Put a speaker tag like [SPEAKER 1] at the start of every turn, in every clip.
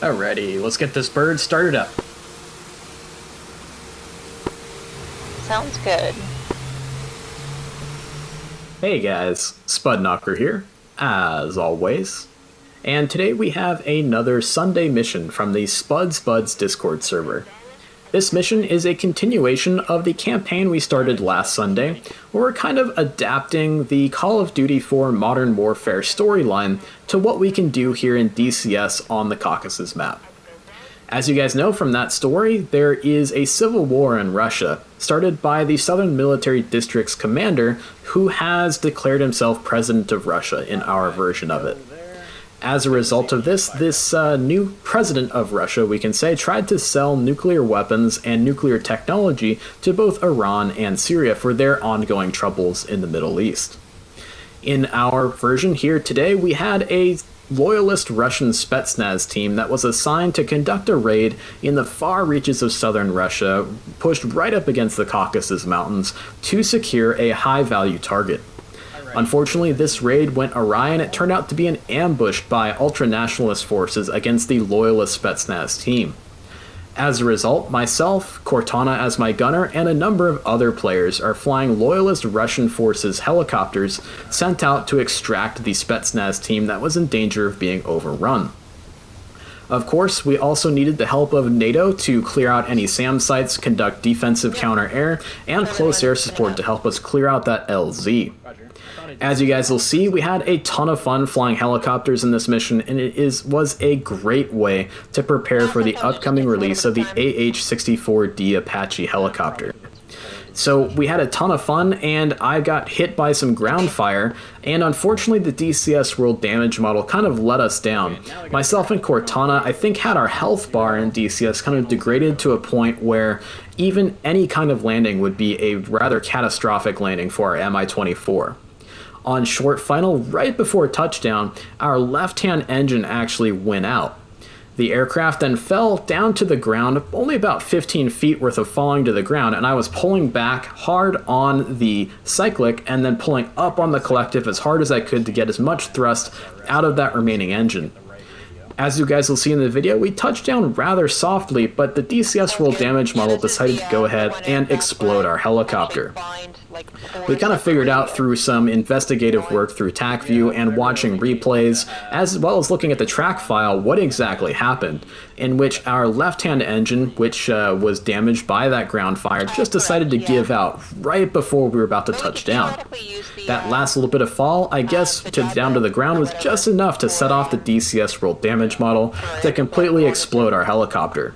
[SPEAKER 1] Alrighty, let's get this bird started up.
[SPEAKER 2] Sounds good.
[SPEAKER 1] Hey guys, Spud here, as always. And today we have another Sunday mission from the Spuds Discord server. This mission is a continuation of the campaign we started last Sunday, where we're kind of adapting the Call of Duty 4 Modern Warfare storyline to what we can do here in DCS on the Caucasus map. As you guys know from that story, there is a civil war in Russia, started by the Southern Military District's commander, who has declared himself President of Russia in our version of it. As a result of this new president of Russia, we can say, tried to sell nuclear weapons and nuclear technology to both Iran and Syria for their ongoing troubles in the Middle East. In our version here today, we had a loyalist Russian Spetsnaz team that was assigned to conduct a raid in the far reaches of southern Russia, pushed right up against the Caucasus Mountains to secure a high-value target. Unfortunately, this raid went awry and it turned out to be ambushed by ultra-nationalist forces against the loyalist Spetsnaz team. As a result, myself, Kortana as my gunner, and a number of other players are flying loyalist Russian forces helicopters sent out to extract the Spetsnaz team that was in danger of being overrun. Of course, we also needed the help of NATO to clear out any SAM sites, conduct defensive counter-air, and close air support to help us clear out that LZ. As you guys will see, we had a ton of fun flying helicopters in this mission, and it was a great way to prepare for the upcoming release of the AH-64D Apache helicopter. So we had a ton of fun, and I got hit by some ground fire, and unfortunately the DCS World Damage Model kind of let us down. Myself and Kortana, I think, had our health bar in DCS kind of degraded to a point where even any kind of landing would be a rather catastrophic landing for our MI-24. On short final, right before touchdown, our left-hand engine actually went out. The aircraft then fell down to the ground, only about 15 feet worth of falling to the ground, and I was pulling back hard on the cyclic and then pulling up on the collective as hard as I could to get as much thrust out of that remaining engine. As you guys will see in the video, we touched down rather softly, but the DCS World Damage Model decided to go ahead and explode our helicopter. We kind of figured out through some investigative work through TACView and watching replays, as well as looking at the track file, what exactly happened, in which our left-hand engine, which was damaged by that ground fire, just decided to give out right before we were about to touch down. That last little bit of fall, I guess, down to the ground was just enough to set off the DCS World Damage Model to completely explode our helicopter.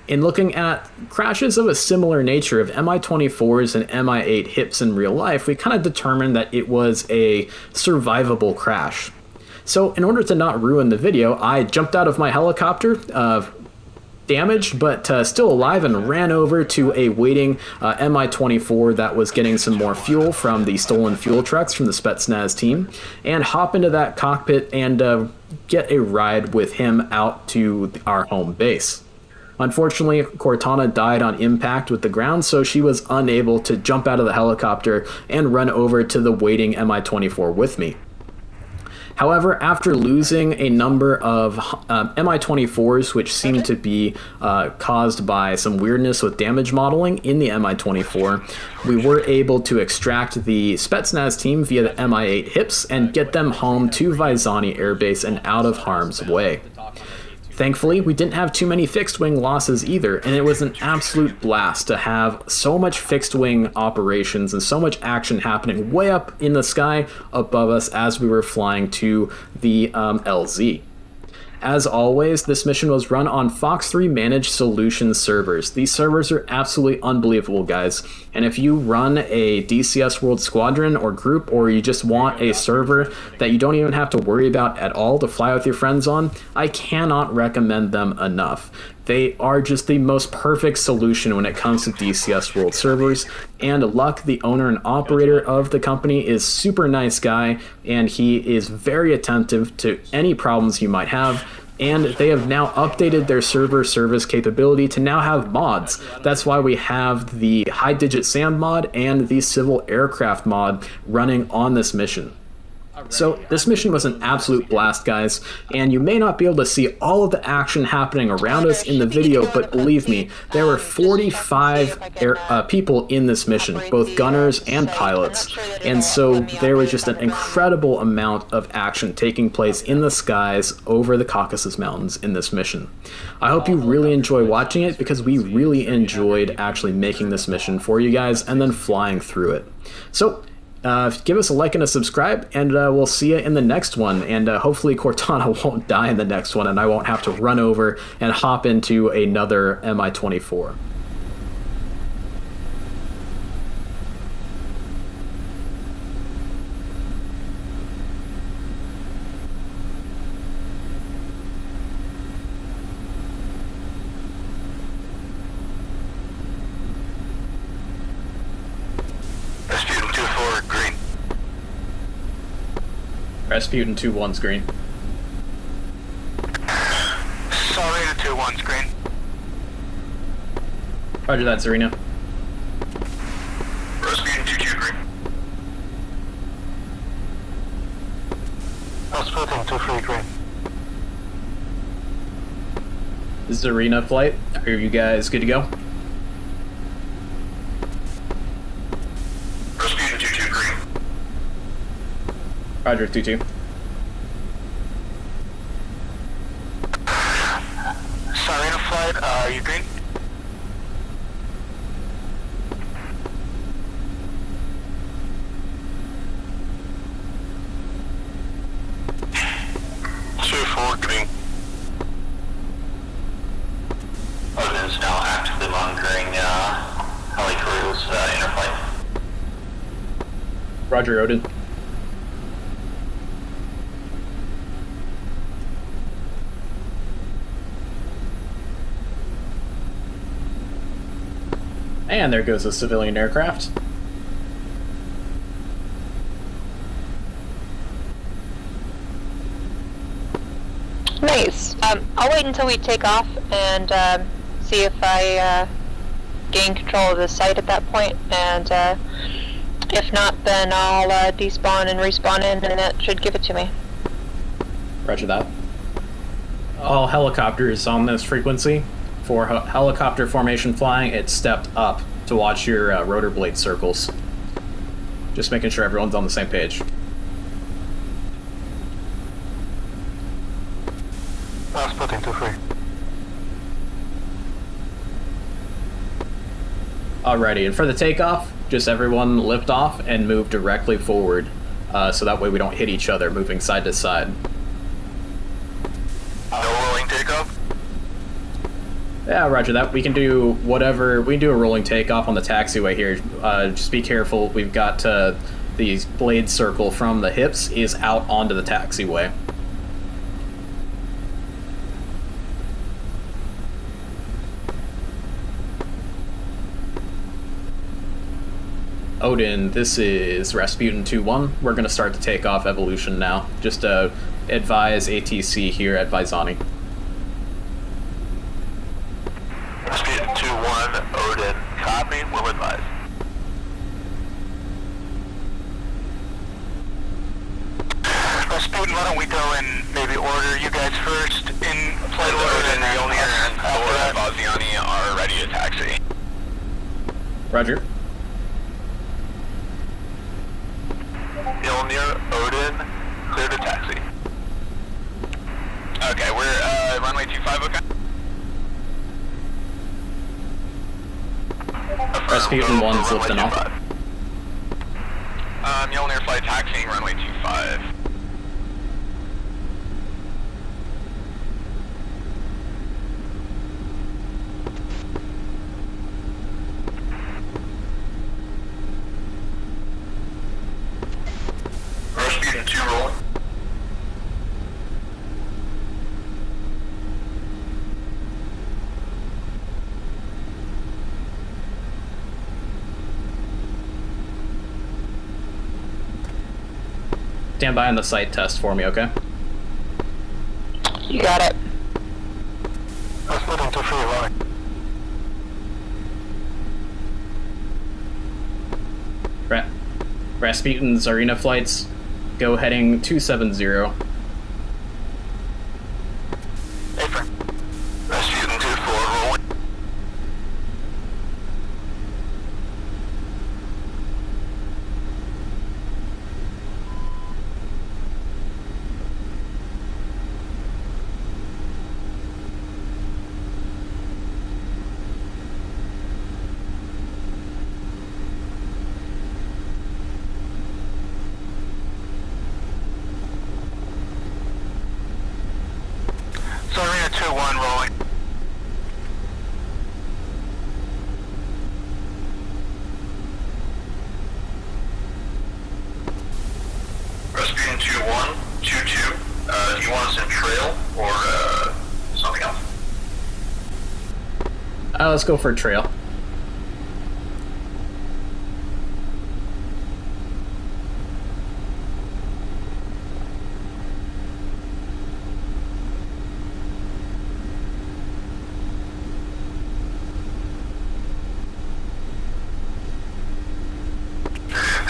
[SPEAKER 1] In looking at crashes of a similar nature of Mi-24s and Mi-8 hips in real life, we kind of determined that it was a survivable crash. So in order to not ruin the video, I jumped out of my helicopter, damaged but still alive, and ran over to a waiting Mi-24 that was getting some more fuel from the stolen fuel trucks from the Spetsnaz team, and hop into that cockpit and get a ride with him out to our home base. Unfortunately, Kortana died on impact with the ground, so she was unable to jump out of the helicopter and run over to the waiting Mi-24 with me. However, after losing a number of Mi-24s, which seemed to be caused by some weirdness with damage modeling in the Mi-24, we were able to extract the Spetsnaz team via the Mi-8 hips and get them home to Vyzani Air Base and out of harm's way. Thankfully, we didn't have too many fixed-wing losses either, and it was an absolute blast to have so much fixed-wing operations and so much action happening way up in the sky above us as we were flying to the LZ. As always, this mission was run on Fox 3 Managed Solutions servers. These servers are absolutely unbelievable, guys. And if you run a DCS World Squadron or group, or you just want a server that you don't even have to worry about at all to fly with your friends on, I cannot recommend them enough. They are just the most perfect solution when it comes to DCS World servers, and Luck, the owner and operator of the company, is super nice guy, and he is very attentive to any problems you might have, and they have now updated their server service capability to now have mods. That's why we have the high digit SAM mod and the civil aircraft mod running on this mission. So this mission was an absolute blast, guys, and you may not be able to see all of the action happening around us in the video, but believe me, there were 45 people in this mission, both gunners and pilots, and so there was just an incredible amount of action taking place in the skies over the Caucasus Mountains in this mission. I hope you really enjoy watching it, because we really enjoyed actually making this mission for you guys and then flying through it. So give us a like and a subscribe, and we'll see you in the next one. And hopefully Kortana won't die in the next one, and I won't have to run over and hop into another Mi-24. Rasputin 2-1's green.
[SPEAKER 3] Sorry, 2-1's green.
[SPEAKER 1] Roger that, Serena.
[SPEAKER 3] Rasputin 2-2 green. Rasputin 2-3 green.
[SPEAKER 1] This is Arena flight. Are you guys good to go?
[SPEAKER 3] Rasputin 2-2 green.
[SPEAKER 1] Roger, 2-2.
[SPEAKER 3] Sirena flight, are you green? Green. Odin is now actively monitoring MULTICREW's inner flight.
[SPEAKER 1] Roger, Odin. And there goes a civilian aircraft.
[SPEAKER 2] Nice. I'll wait until we take off and see if I gain control of the site at that point, and if not, then I'll despawn and respawn in, and that should give it to me.
[SPEAKER 1] Roger that. All helicopters on this frequency, for helicopter formation flying, it's stepped up to watch your rotor blade circles. Just making sure everyone's on the same page.
[SPEAKER 3] Sputting 2-3.
[SPEAKER 1] Alrighty, and for the takeoff, just everyone lift off and move directly forward, so that way we don't hit each other moving side to side.
[SPEAKER 3] No rolling takeoff?
[SPEAKER 1] Yeah, roger that. We can do whatever. We can do a rolling takeoff on the taxiway here. Just be careful. We've got the blade circle from the hips is out onto the taxiway. Odin, this is Rasputin 2-1. We're going to start the takeoff evolution now. Just advise ATC here at Visani.
[SPEAKER 3] Rasputin 2-1, Odin, copy, will advise. Rasputin, why don't we go and maybe order you guys first in flight order, and the only and Visani are ready to taxi.
[SPEAKER 1] Roger.
[SPEAKER 3] Mjolnir, Odin, clear to taxi. Okay, we're runway 25, okay?
[SPEAKER 1] Rasputin 1's lifting off.
[SPEAKER 3] Mjolnir flight taxiing runway 25. Rasputin 2 roll.
[SPEAKER 1] Stand by on the site test for me, okay?
[SPEAKER 2] You got it.
[SPEAKER 3] Rasputin 2 free line.
[SPEAKER 1] Rasputin's arena flights go heading 270.
[SPEAKER 3] Apron. Rasputin 2-4, rolling. Sarina 2-1, rolling. Rasputin 2-1, 2-2. Do you want us in trail or something else?
[SPEAKER 1] Let's go for a trail.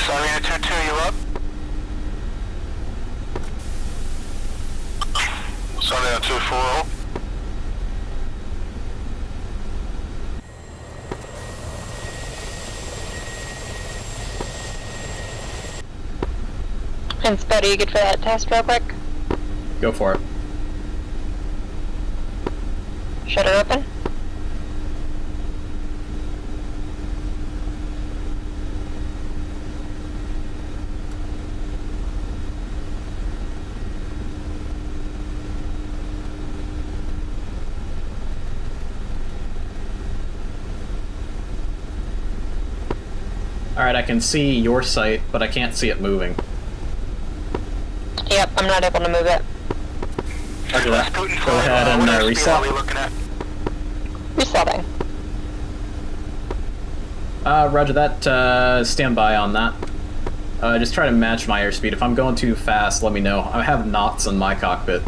[SPEAKER 3] Sarina 2-2, you up? Sarina 2-4.
[SPEAKER 2] And Spud, are you good for that test real quick?
[SPEAKER 1] Go for it.
[SPEAKER 2] Shutter open.
[SPEAKER 1] Alright, I can see your sight, but I can't see it moving.
[SPEAKER 2] Yep, I'm not able to move it.
[SPEAKER 1] Roger that. Go ahead and reset.
[SPEAKER 2] Resetting.
[SPEAKER 1] Roger that. Stand by on that. Just try to match my airspeed. If I'm going too fast, let me know. I have knots in my cockpit.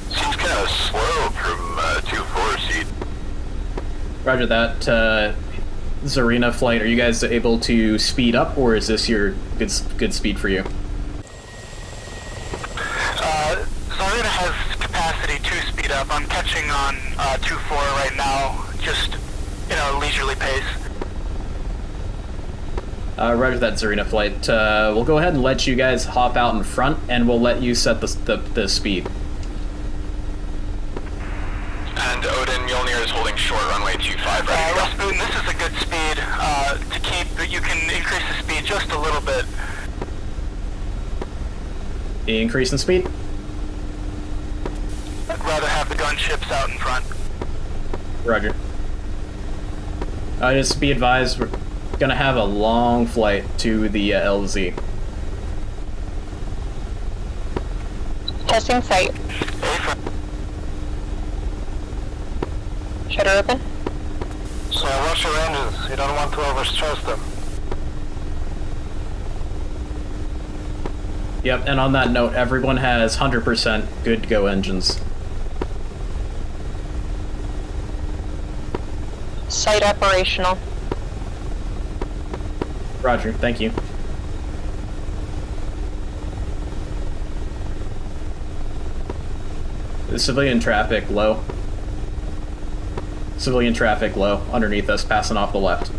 [SPEAKER 3] Seems kind of slow from 2-4 seat.
[SPEAKER 1] Roger that. Zarina flight, are you guys able to speed up, or is this your good speed for you?
[SPEAKER 3] Zarina has capacity to speed up. I'm catching on 2-4 right now, just, leisurely pace.
[SPEAKER 1] Roger that, Zarina flight. We'll go ahead and let you guys hop out in front, and we'll let you set the speed.
[SPEAKER 3] And Odin, Mjolnir is holding short runway 25 right now. Rasputin, this is a good speed to keep, but you can increase the speed just a little bit.
[SPEAKER 1] Increase in speed?
[SPEAKER 3] I'd rather have the gunships out in front.
[SPEAKER 1] Roger. Just be advised, we're gonna have a long flight to the LZ.
[SPEAKER 2] Testing sight. Shutter open.
[SPEAKER 3] So watch your engines, you don't want to overstress them.
[SPEAKER 1] Yep, and on that note, everyone has 100% good go engines.
[SPEAKER 2] Sight operational.
[SPEAKER 1] Roger, thank you. The civilian traffic low. Civilian traffic low, underneath us, passing off the left.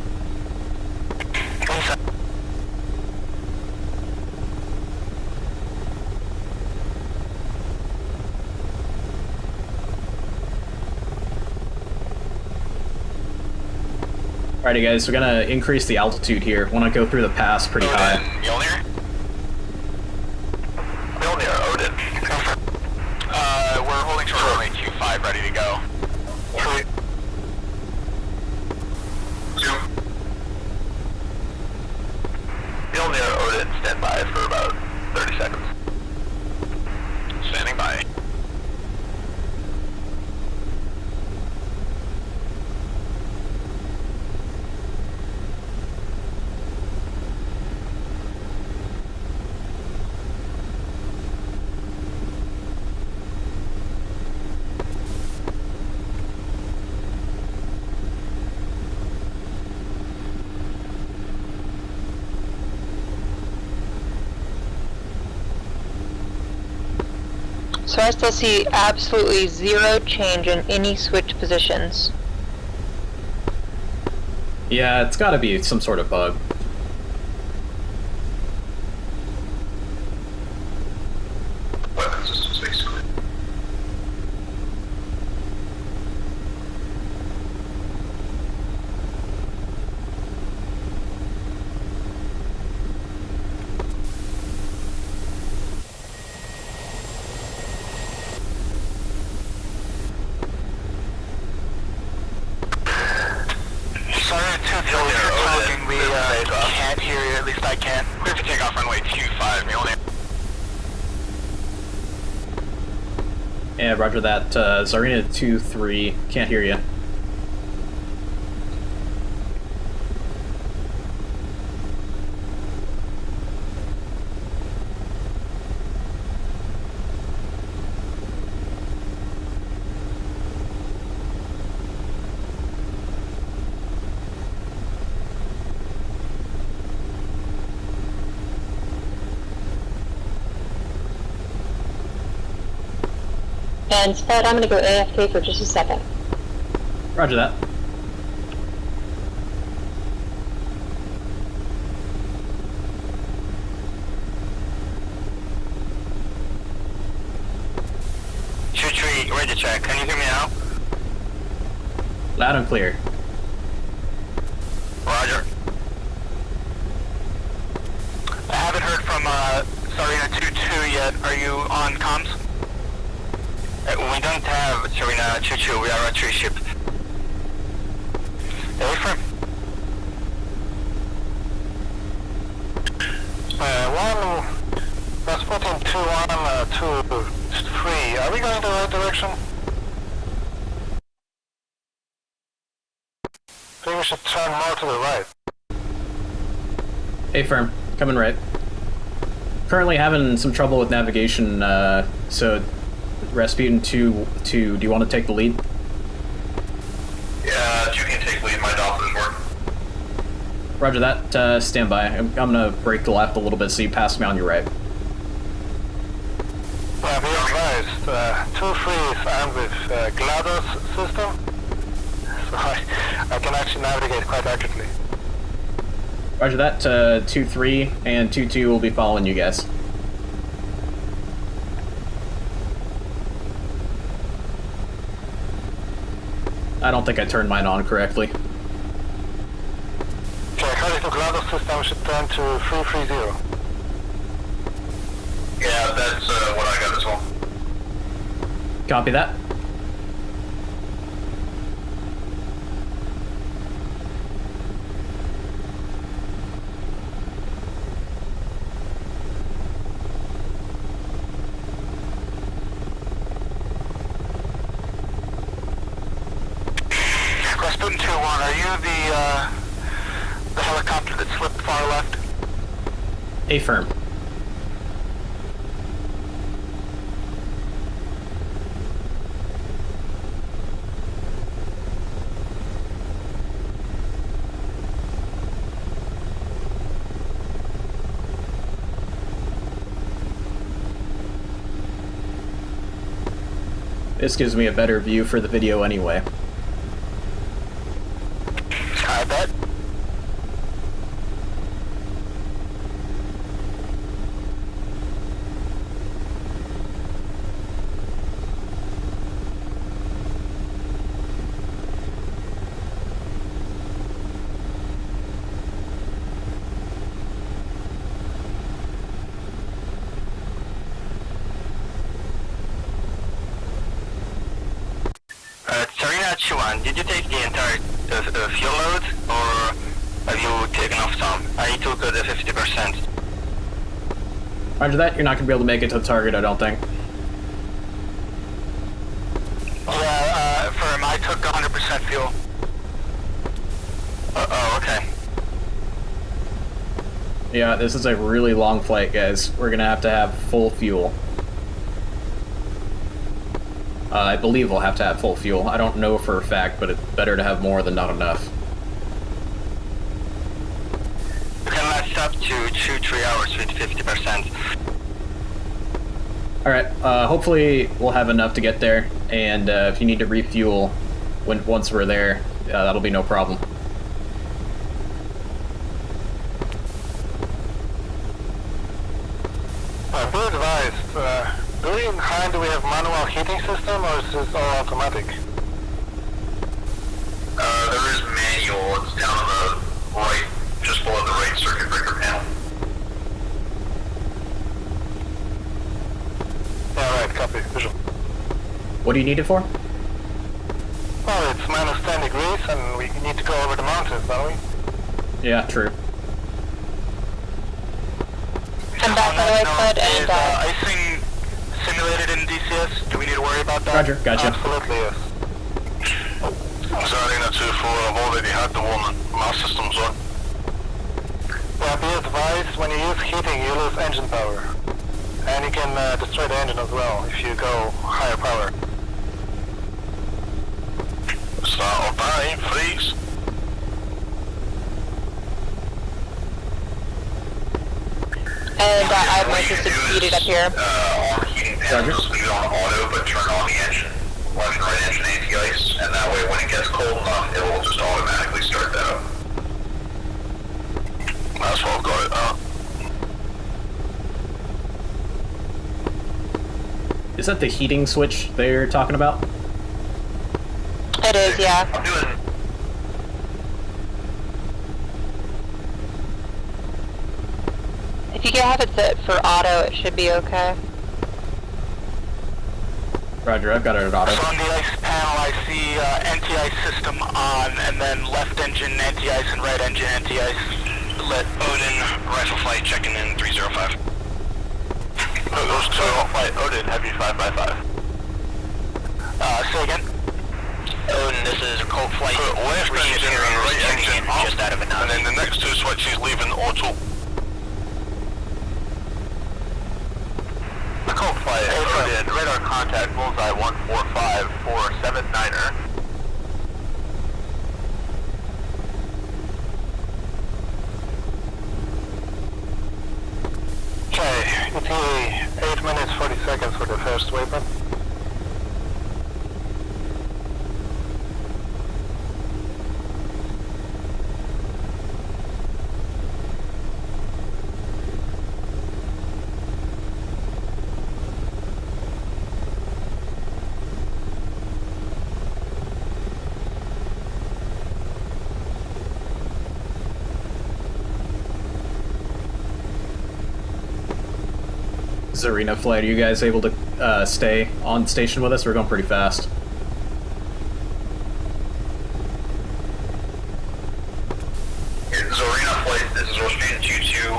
[SPEAKER 1] Alrighty guys, we're gonna increase the altitude here. Wanna go through the pass pretty high.
[SPEAKER 3] Mjolnir? Mjolnir, Odin. We're holding short runway 25, ready to go. 3, 2. Mjolnir, Odin, stand by for about 30 seconds. Standing by.
[SPEAKER 2] So I still see absolutely zero change in any switch positions.
[SPEAKER 1] Yeah, it's gotta be some sort of bug.
[SPEAKER 3] Weapon systems, basically. Sorry to tell you talking, we can't hear you, at least I can't. Clear for takeoff runway 25, Mjolnir.
[SPEAKER 1] Yeah, roger that. Zarina 2-3, can't hear you.
[SPEAKER 2] And Spud, I'm gonna go AFK for just a second.
[SPEAKER 1] Roger that.
[SPEAKER 3] Tree, ready to check. Can you hear me now?
[SPEAKER 1] Loud and clear.
[SPEAKER 3] Roger. I haven't heard from Sarina 2-2 yet. Are you on comms? We don't have Sarina 2-2. We are a tree ship. Affirm. That's putting 2-1, 2-3. Are we going in the right direction? I think we should turn more to the right.
[SPEAKER 1] Hey, firm. Coming right. Currently having some trouble with navigation, so Rasputin 2-2, do you want to take the lead?
[SPEAKER 3] Yeah, you can take lead. My Dolphin work.
[SPEAKER 1] Roger that. Stand by. I'm gonna break the left a little bit so you pass me on your right.
[SPEAKER 3] Well, be advised, 2-3 is armed with GLaDOS system, so I can actually navigate quite accurately.
[SPEAKER 1] Roger that. 2-3 and 2-2 will be following you guys. I don't think I turned mine on correctly.
[SPEAKER 3] Okay, according to GLaDOS system, we should turn to 330. Yeah, that's what I got as well.
[SPEAKER 1] Copy that.
[SPEAKER 3] Rasputin 2-1, are you the helicopter that slipped far left?
[SPEAKER 1] Affirm. This gives me a better view for the video anyway.
[SPEAKER 3] I bet. Sarina 2-1, did you take the entire fuel load, or have you taken off some? I took the 50%.
[SPEAKER 1] Roger that. You're not going to be able to make it to the target, I don't think.
[SPEAKER 3] Yeah, firm, I took 100% fuel. Oh, okay.
[SPEAKER 1] Yeah, this is a really long flight, guys. We're going to have full fuel. I believe we'll have to have full fuel. I don't know for a fact, but it's better to have more than not enough.
[SPEAKER 3] You can last up to 2-3 hours with 50%.
[SPEAKER 1] Alright, hopefully we'll have enough to get there, and if you need to refuel once we're there, that'll be no problem.
[SPEAKER 4] Be advised, do we in Hind, do we have manual heating system or is this all automatic?
[SPEAKER 3] There is manual. It's down on the right, just below the right circuit breaker panel.
[SPEAKER 4] Alright, copy, visual.
[SPEAKER 1] What do you need it for?
[SPEAKER 4] Well, it's minus 10 degrees and we need to go over the mountains, don't we?
[SPEAKER 1] Yeah, true.
[SPEAKER 2] I'm back by the way, Spud, and
[SPEAKER 3] icing simulated in DCS? Do we need to worry about that?
[SPEAKER 1] Roger, gotcha.
[SPEAKER 4] Absolutely, yes.
[SPEAKER 3] Zarina 2-4, I've already had the one. My system's on.
[SPEAKER 4] Well, be advised, when you use heating, you lose engine power. And you can destroy the engine as well if you go higher power.
[SPEAKER 3] Start on time, freeze.
[SPEAKER 2] I have my system speeded up here.
[SPEAKER 3] On the heating panel, just leave it on auto, but turn on the engine, left and right engine anti-ice, and that way when it gets cold enough, it will just automatically start that up. That's what I've got it up.
[SPEAKER 1] Is that the heating switch they're talking about?
[SPEAKER 2] It is, yeah.
[SPEAKER 3] I'm doing...
[SPEAKER 2] If you can have it set for auto, it should be okay.
[SPEAKER 1] Roger, I've got it at auto.
[SPEAKER 3] So on the ice panel, I see anti-ice system on, and then left engine anti-ice and right engine anti-ice lit. Odin, rifle flight checking in 305. Those two flight Odin, heavy 5x5. Say again? Odin, this is Colt flight. Put left engine and right engine off, just out of and then the next two switches leaving auto. Colt flight, Odin, radar contact, bullseye 145-479er.
[SPEAKER 4] Okay, ETA 8 minutes 40 seconds for the first weapon.
[SPEAKER 1] Zarina flight, are you guys able to stay on station with us? We're going pretty fast.
[SPEAKER 3] Zarina flight, this is our student 22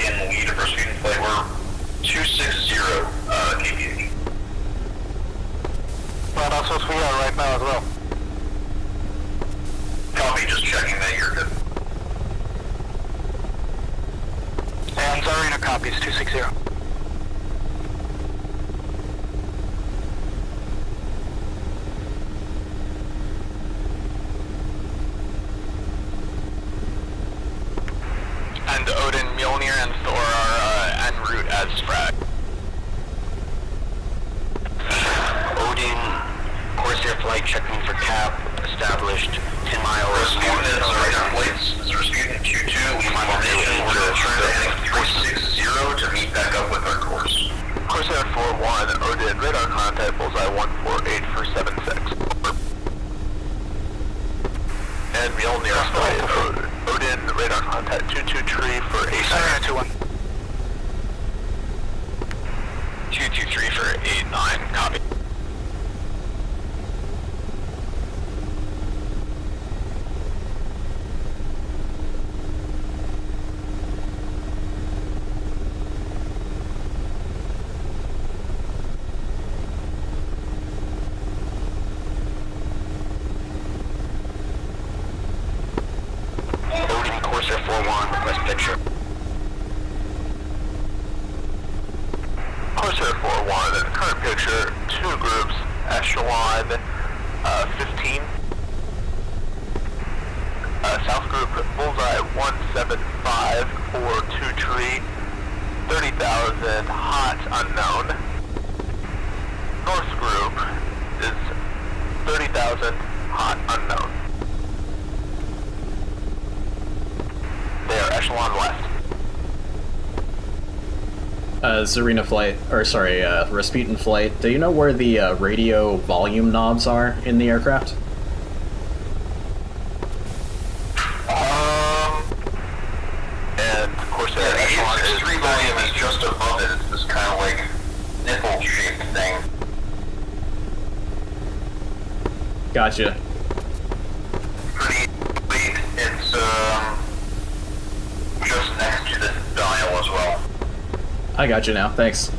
[SPEAKER 3] in lead of our student flight. We're 260 kph.
[SPEAKER 4] Well, that's what we are right now as well.
[SPEAKER 3] Copy, just checking that you're good. And Zarina copies 260. And Odin, Mjolnir, and Thor are en route as Sprag. Odin, Corsair flight checking for cap, established 10 miles. Rasputin is Zarina flights. This is Rasputin 2-2, we formation, we're going to turn to heading 360 to meet back up with our course. Corsair 4-1, Odin, radar contact, bullseye 148 for 76. And Mjolnir flight, Odin, radar contact 223 for 89. 2-1. 223 for 89, copy. Odin, Corsair 4-1, request picture. Corsair 4-1, current picture, 2 groups, echelon 15. South group, bullseye 175 for 2 tree, 30,000, hot, unknown.
[SPEAKER 4] north group is 30,000 hot unknown. They are echelon left.
[SPEAKER 1] Zarina flight, or sorry, Rasputin flight, do you know where the radio volume knobs are in the aircraft?
[SPEAKER 4] And of course their echelon is...
[SPEAKER 3] Extreme volume is just above it. It's this kind of like nipple-shaped thing.
[SPEAKER 1] Gotcha.
[SPEAKER 3] Pretty late. It's just next to the dial as well.
[SPEAKER 1] I got you now, thanks.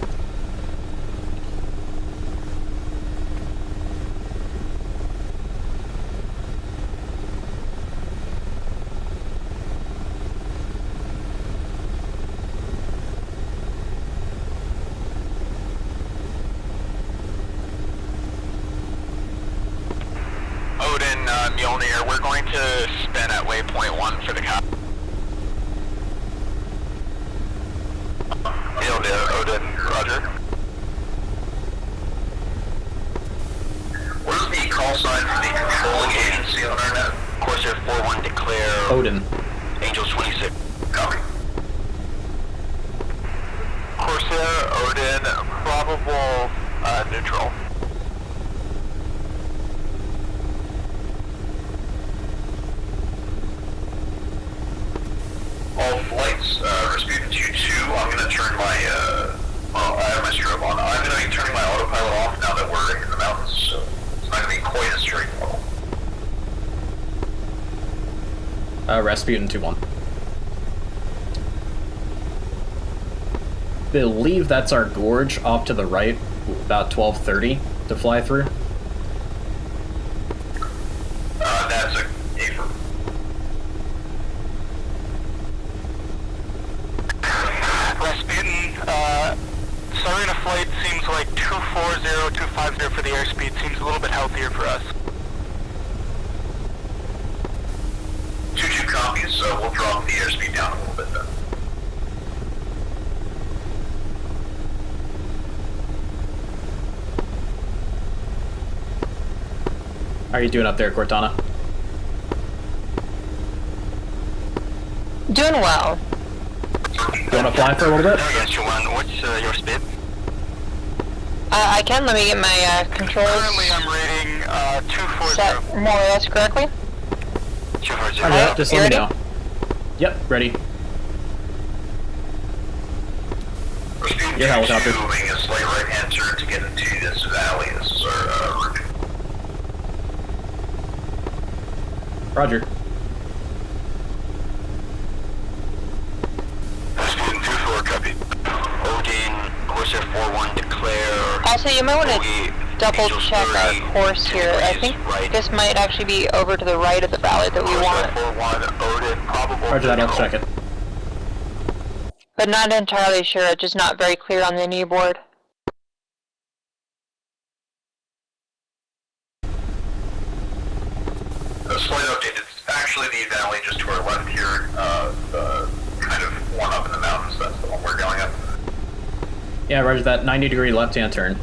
[SPEAKER 4] Odin, Mjolnir, we're going to spin at waypoint 1 for the cap. Mjolnir, Odin, roger.
[SPEAKER 3] What is the call sign for the controlling agency on our net?
[SPEAKER 4] Corsair 4-1 declare...
[SPEAKER 1] Odin.
[SPEAKER 3] Angel 26. Copy.
[SPEAKER 4] Corsair, Odin, probable neutral.
[SPEAKER 3] All flights, Rasputin 2-2, I'm going to turn my, well, I have my strobe on. I'm going to be turning my autopilot off now that we're in the mountains, so it's not going to be quite a straight level.
[SPEAKER 1] Rasputin 2-1. Believe that's our gorge off to the right, about 1230 to fly through.
[SPEAKER 3] That's a for.
[SPEAKER 4] Rasputin, Serena flight seems like 240, 250 for the airspeed. Seems a little bit healthier for us.
[SPEAKER 3] 2-2 copies, so we'll drop the airspeed down a little bit then.
[SPEAKER 1] How are you doing up there, Kortana?
[SPEAKER 2] Doing well.
[SPEAKER 1] You want to fly for a little bit?
[SPEAKER 4] Yes, you want. What's your speed?
[SPEAKER 2] I can. Let me get my controls
[SPEAKER 4] Currently I'm rating
[SPEAKER 2] set
[SPEAKER 4] 240.
[SPEAKER 2] more or less correctly.
[SPEAKER 4] 240.
[SPEAKER 1] Alright, just
[SPEAKER 2] you
[SPEAKER 1] let me
[SPEAKER 2] ready?
[SPEAKER 1] know. Yep, ready.
[SPEAKER 3] Rasputin
[SPEAKER 1] Your helicopter.
[SPEAKER 3] 2-2, making a slight right-hand turn to get into this valley. This is our route.
[SPEAKER 1] Roger.
[SPEAKER 3] Rasputin 2-4, copy.
[SPEAKER 4] Odin, Corsair 4-1, declare...
[SPEAKER 2] Also, you might want to
[SPEAKER 4] Bogey,
[SPEAKER 2] double
[SPEAKER 4] Angels
[SPEAKER 2] check
[SPEAKER 4] 30,
[SPEAKER 2] our course here. I think
[SPEAKER 4] right.
[SPEAKER 2] this might actually be over to the right of the valley that we want,
[SPEAKER 4] Corsair 4-1, Odin, probable
[SPEAKER 1] Roger that, I'll
[SPEAKER 4] neutral.
[SPEAKER 1] check it.
[SPEAKER 2] but not entirely sure. It's just not very clear on the new board.
[SPEAKER 3] A slight update, it's actually the valley just to our left here, the kind of one up in the mountains, that's the one we're going up.
[SPEAKER 1] Yeah, roger that. 90-degree left-hand turn.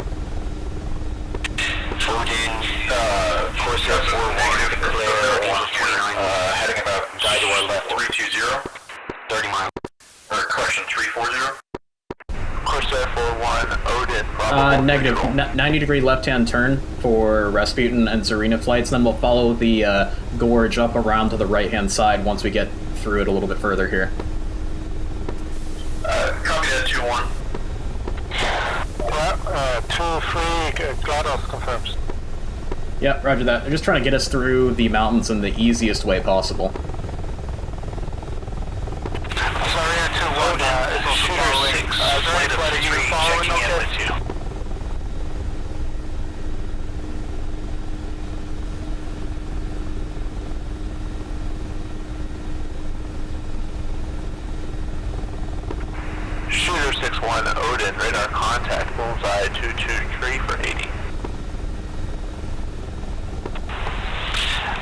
[SPEAKER 4] Odin, Corsair 4-1, declare...
[SPEAKER 3] Heading about
[SPEAKER 4] Guide to our left.
[SPEAKER 3] 320,
[SPEAKER 4] 30 miles.
[SPEAKER 3] or correction, 340.
[SPEAKER 4] Corsair 4-1, Odin, probable
[SPEAKER 1] Negative.
[SPEAKER 4] neutral.
[SPEAKER 1] 90-degree left-hand turn for Rasputin and Zarina flights, then we'll follow the gorge up around to the right-hand side once we get through it a little bit further here.
[SPEAKER 3] Copy that, 2-1.
[SPEAKER 4] Yeah, 2-3, GLaDOS confirms.
[SPEAKER 1] Yep, roger that. They're just trying to get us through the mountains in the easiest way possible.
[SPEAKER 4] Sorry, 2-1, is also
[SPEAKER 3] Shooter
[SPEAKER 4] following.
[SPEAKER 3] 6,
[SPEAKER 4] Very
[SPEAKER 3] flight of
[SPEAKER 4] glad you
[SPEAKER 3] 3,
[SPEAKER 4] following,
[SPEAKER 3] checking in
[SPEAKER 4] okay.
[SPEAKER 3] with you.
[SPEAKER 4] Shooter 6-1, Odin, radar contact, bullseye 223 for 80.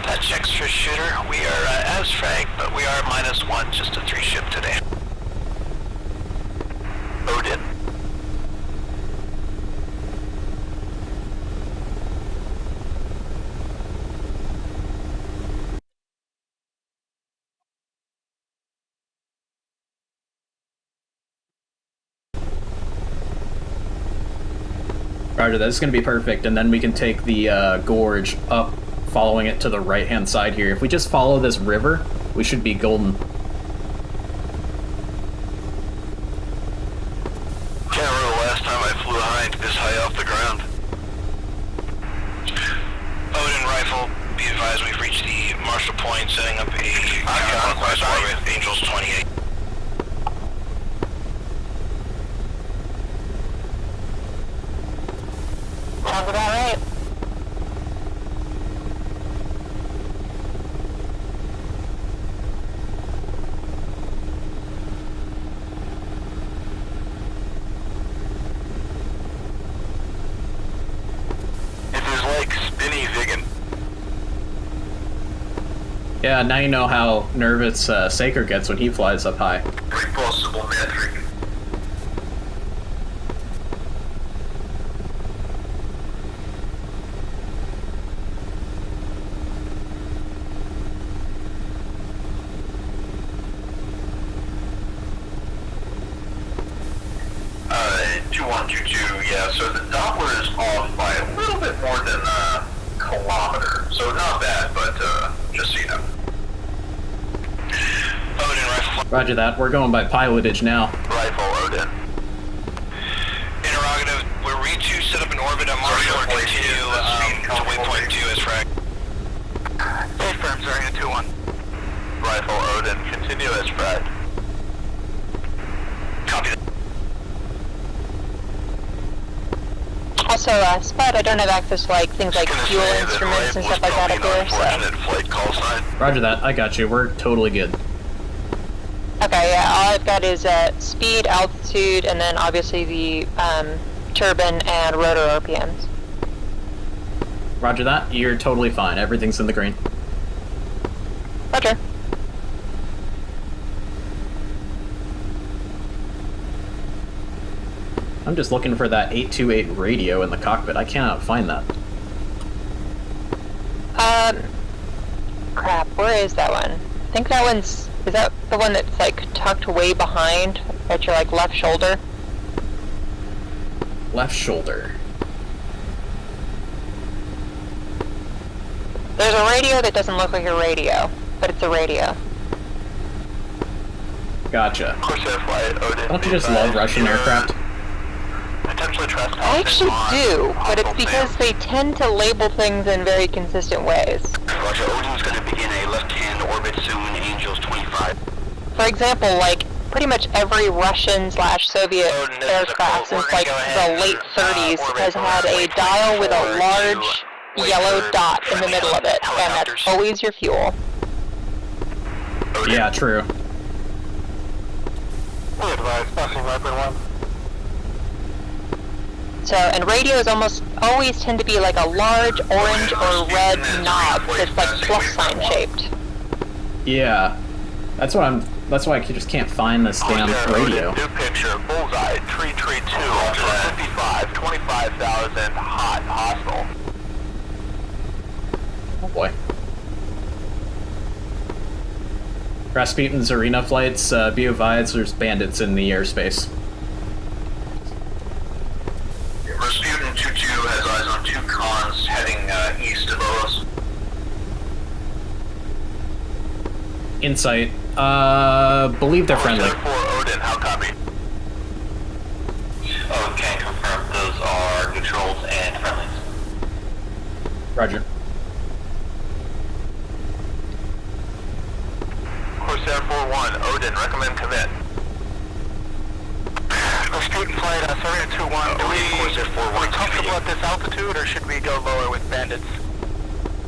[SPEAKER 3] That checks for shooter. We are as frag, but we are -1, just a 3 ship today.
[SPEAKER 4] Odin.
[SPEAKER 1] Roger, that's going to be perfect, and then we can take the gorge up, following it to the right-hand side here. If we just follow this river, we should be golden.
[SPEAKER 3] Can't remember the last time I flew high this high off the ground. Odin Rifle, be advised we've reached the Marshall Point, setting up a counterclockwise orbit, Angels 28.
[SPEAKER 2] Sounds about right.
[SPEAKER 3] It is like spinny vegan.
[SPEAKER 1] Yeah, now you know how nervous Saker gets when he flies up high.
[SPEAKER 3] Very possible metric. Yeah, so the Doppler is off by a little bit more than a kilometer. So not bad, but just so you know. Odin, rifle.
[SPEAKER 1] Roger that, we're going by pilotage now.
[SPEAKER 3] Rifle, Odin. Interrogative, we're re-2 set up an orbit on Marshall, continue to waypoint 2 as frag. Safe firm, starting at 2-1. Rifle, Odin, continue as frag. Copy that.
[SPEAKER 2] Also, Spud, I don't have access to like things like fuel instruments and stuff like that up there, so.
[SPEAKER 3] Flight call sign.
[SPEAKER 1] Roger that, I got you, we're totally good.
[SPEAKER 2] Okay, yeah, all I've got is speed, altitude, and then obviously the turbine and rotor RPMs.
[SPEAKER 1] Roger that, you're totally fine, everything's in the green.
[SPEAKER 2] Roger.
[SPEAKER 1] I'm just looking for that 828 radio in the cockpit. I cannot find that.
[SPEAKER 2] Crap, where is that one? I think that one's, is that the one that's like tucked way behind at your like left shoulder?
[SPEAKER 1] Left shoulder.
[SPEAKER 2] There's a radio that doesn't look like a radio, but it's a radio.
[SPEAKER 1] Gotcha.
[SPEAKER 3] Corsair flight, Odin.
[SPEAKER 1] Don't you just love Russian aircraft?
[SPEAKER 2] I actually do, but it's because they tend to label things in very consistent ways.
[SPEAKER 3] Roger, Odin's going to begin a left-hand orbit soon, Angels 25.
[SPEAKER 2] For example, like, pretty much every Russian/Soviet aircraft since like the late 30s has had a dial with a large yellow dot in the middle of it, and that's always your fuel.
[SPEAKER 1] Yeah, true.
[SPEAKER 4] Be advised, passing Viper 1.
[SPEAKER 2] So, and radios almost always tend to be like a large orange or red knob that's like plus sign shaped.
[SPEAKER 1] Yeah. That's why I just can't find this damn radio.
[SPEAKER 3] New picture, bullseye, tree 2, 55, 25,000, hot, hostile.
[SPEAKER 1] Oh boy. Rasputin's arena flights, be advised there's bandits in the airspace.
[SPEAKER 3] Rasputin 2-2 has eyes on 2 cons heading east of us.
[SPEAKER 1] Insight. Believe they're friendly.
[SPEAKER 3] 4 Odin, how copy? Okay, confirm. Those are neutrals and friendlies.
[SPEAKER 1] Roger.
[SPEAKER 3] Corsair 4-1, Odin, recommend commit.
[SPEAKER 4] Rasputin flight, Sarina 2-1. Are we comfortable at this altitude, or should we go lower with bandits?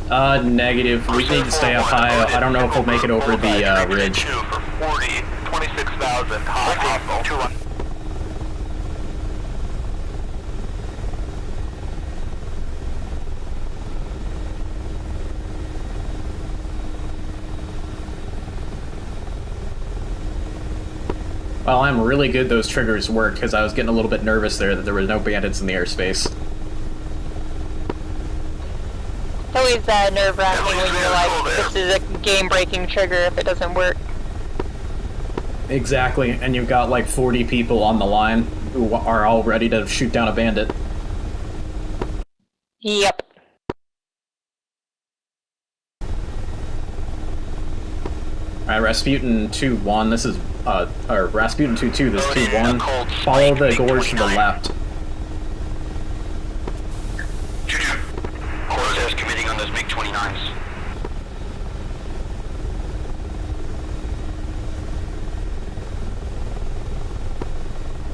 [SPEAKER 1] Negative. We need to stay up high. I don't know if we'll make it over the ridge.
[SPEAKER 3] For 40, 26,000, hot,
[SPEAKER 4] 2-1.
[SPEAKER 1] Well, I'm really good those triggers work, because I was getting a little bit nervous there that there were no bandits in the airspace.
[SPEAKER 2] It's always nerve-wracking when you're like, this is a game-breaking trigger if it doesn't work.
[SPEAKER 1] Exactly, and you've got like 40 people on the line who are all ready to shoot down a bandit.
[SPEAKER 2] Yep.
[SPEAKER 1] Alright, Rasputin 2-1, this is, or Rasputin 2-2, this is 2-1. Follow the gorge to the left.
[SPEAKER 3] 2-2. Corsairs committing on those MiG-29s.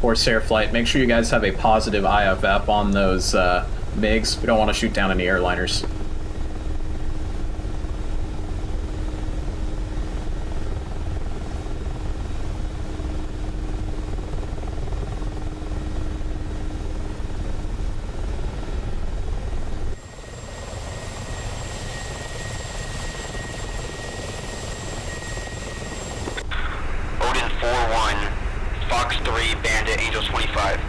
[SPEAKER 1] Corsair flight, make sure you guys have a positive IFF on those MiGs. We don't want to shoot down any airliners.
[SPEAKER 3] Odin 4-1. Fox 3, Bandit, Angels 25.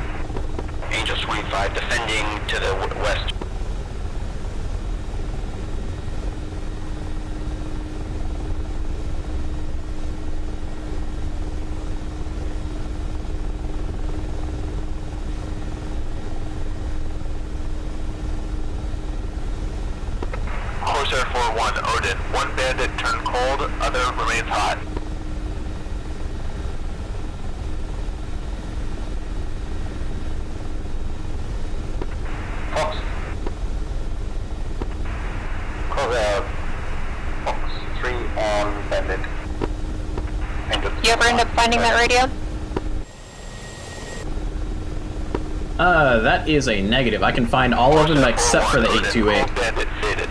[SPEAKER 3] Angels 25, defending to the west.
[SPEAKER 4] Corsair 4-1, Odin. One bandit turned cold, other remains hot. Fox. Fox 3 on bandit.
[SPEAKER 2] You ever end up finding that radio?
[SPEAKER 1] That is a negative. I can find all of them except for the 828.
[SPEAKER 4] Bandit faded.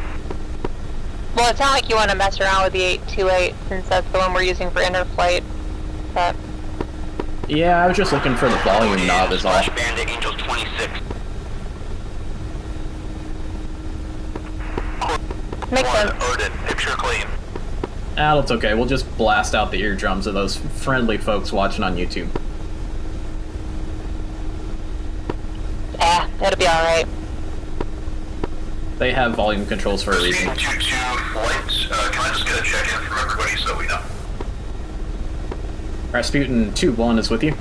[SPEAKER 2] Well, it's not like you want to mess around with the 828 since that's the one we're using for interflight. But
[SPEAKER 1] Yeah, I was just looking for the volume knob is all.
[SPEAKER 3] Slash Bandit, Angels 26.
[SPEAKER 2] makes sense.
[SPEAKER 4] Odin, picture clean.
[SPEAKER 1] Ah, that's okay. We'll just blast out the eardrums of those friendly folks watching on YouTube.
[SPEAKER 2] That'll be alright.
[SPEAKER 1] They have volume controls for a reason.
[SPEAKER 3] 2-2 flight, can I just get a check-in from everybody so we know?
[SPEAKER 1] Rasputin 2-1 is with you.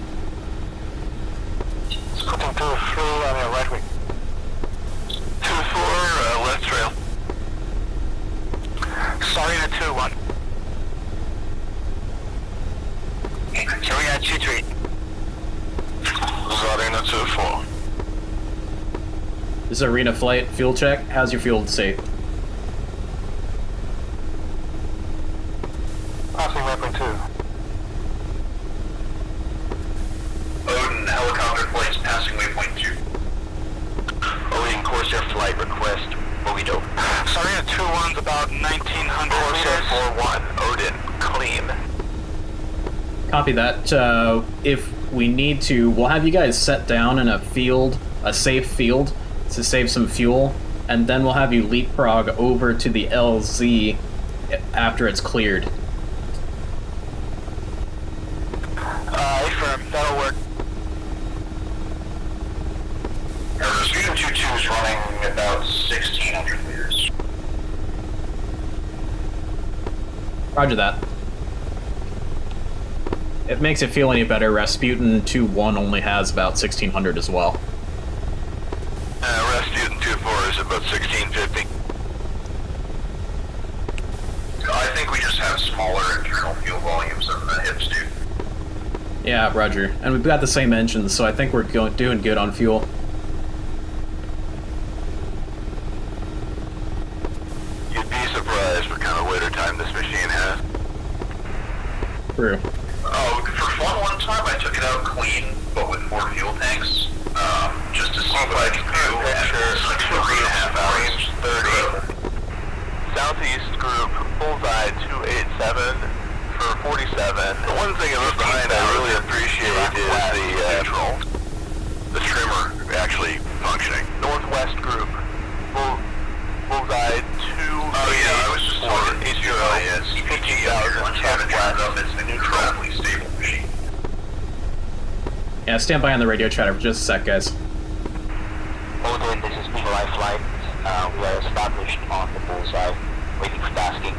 [SPEAKER 4] Scooting 2-3 on your right wing. 2-4, left trail. Sarina 2-1. Sarina 2-3. Sarina 2-4.
[SPEAKER 1] This is Arena Flight, fuel check. How's your fuel state?
[SPEAKER 4] Passing waypoint 2.
[SPEAKER 3] Odin, helicopter flights passing waypoint 2. Odin, Corsair flight request, Mogido.
[SPEAKER 4] Sarina 2-1's about 1900 Corsair 4-1, Odin, clean.
[SPEAKER 1] Copy that. If we need to, we'll have you guys set down in a field, a safe field, to save some fuel, and then we'll have you leapfrog over to the LZ after it's cleared.
[SPEAKER 4] Affirm, that'll work.
[SPEAKER 3] Rasputin 2-2 is running about 1,600 meters.
[SPEAKER 1] Roger that. If it makes it feel any better, Rasputin 2-1 only has about 1,600 as well.
[SPEAKER 4] Rasputin 2-4 is about 1650.
[SPEAKER 3] I think we just have smaller internal fuel volumes than the hips do.
[SPEAKER 1] Yeah, roger. And we've got the same engines, so I think we're doing good on fuel.
[SPEAKER 4] You'd be surprised what kind of waiter time this machine has.
[SPEAKER 1] True.
[SPEAKER 3] Oh, for fun one time I took it out clean, but with 4 fuel tanks, just to see what I could do.
[SPEAKER 4] Picture, 3.5 hours, 30. Southeast group, bullseye 287 for 47. The one thing I left behind I really appreciate is the trimmer actually functioning. Northwest group, bullseye 2.
[SPEAKER 3] Oh yeah, I was just talking to HULIS. 50,000 southwest. It's a neutrally stable machine.
[SPEAKER 1] Yeah, stand by on the radio chatter for just a sec, guys.
[SPEAKER 5] Odin, this is Nikolai Flight. We are established on the bullseye, waiting for tasking.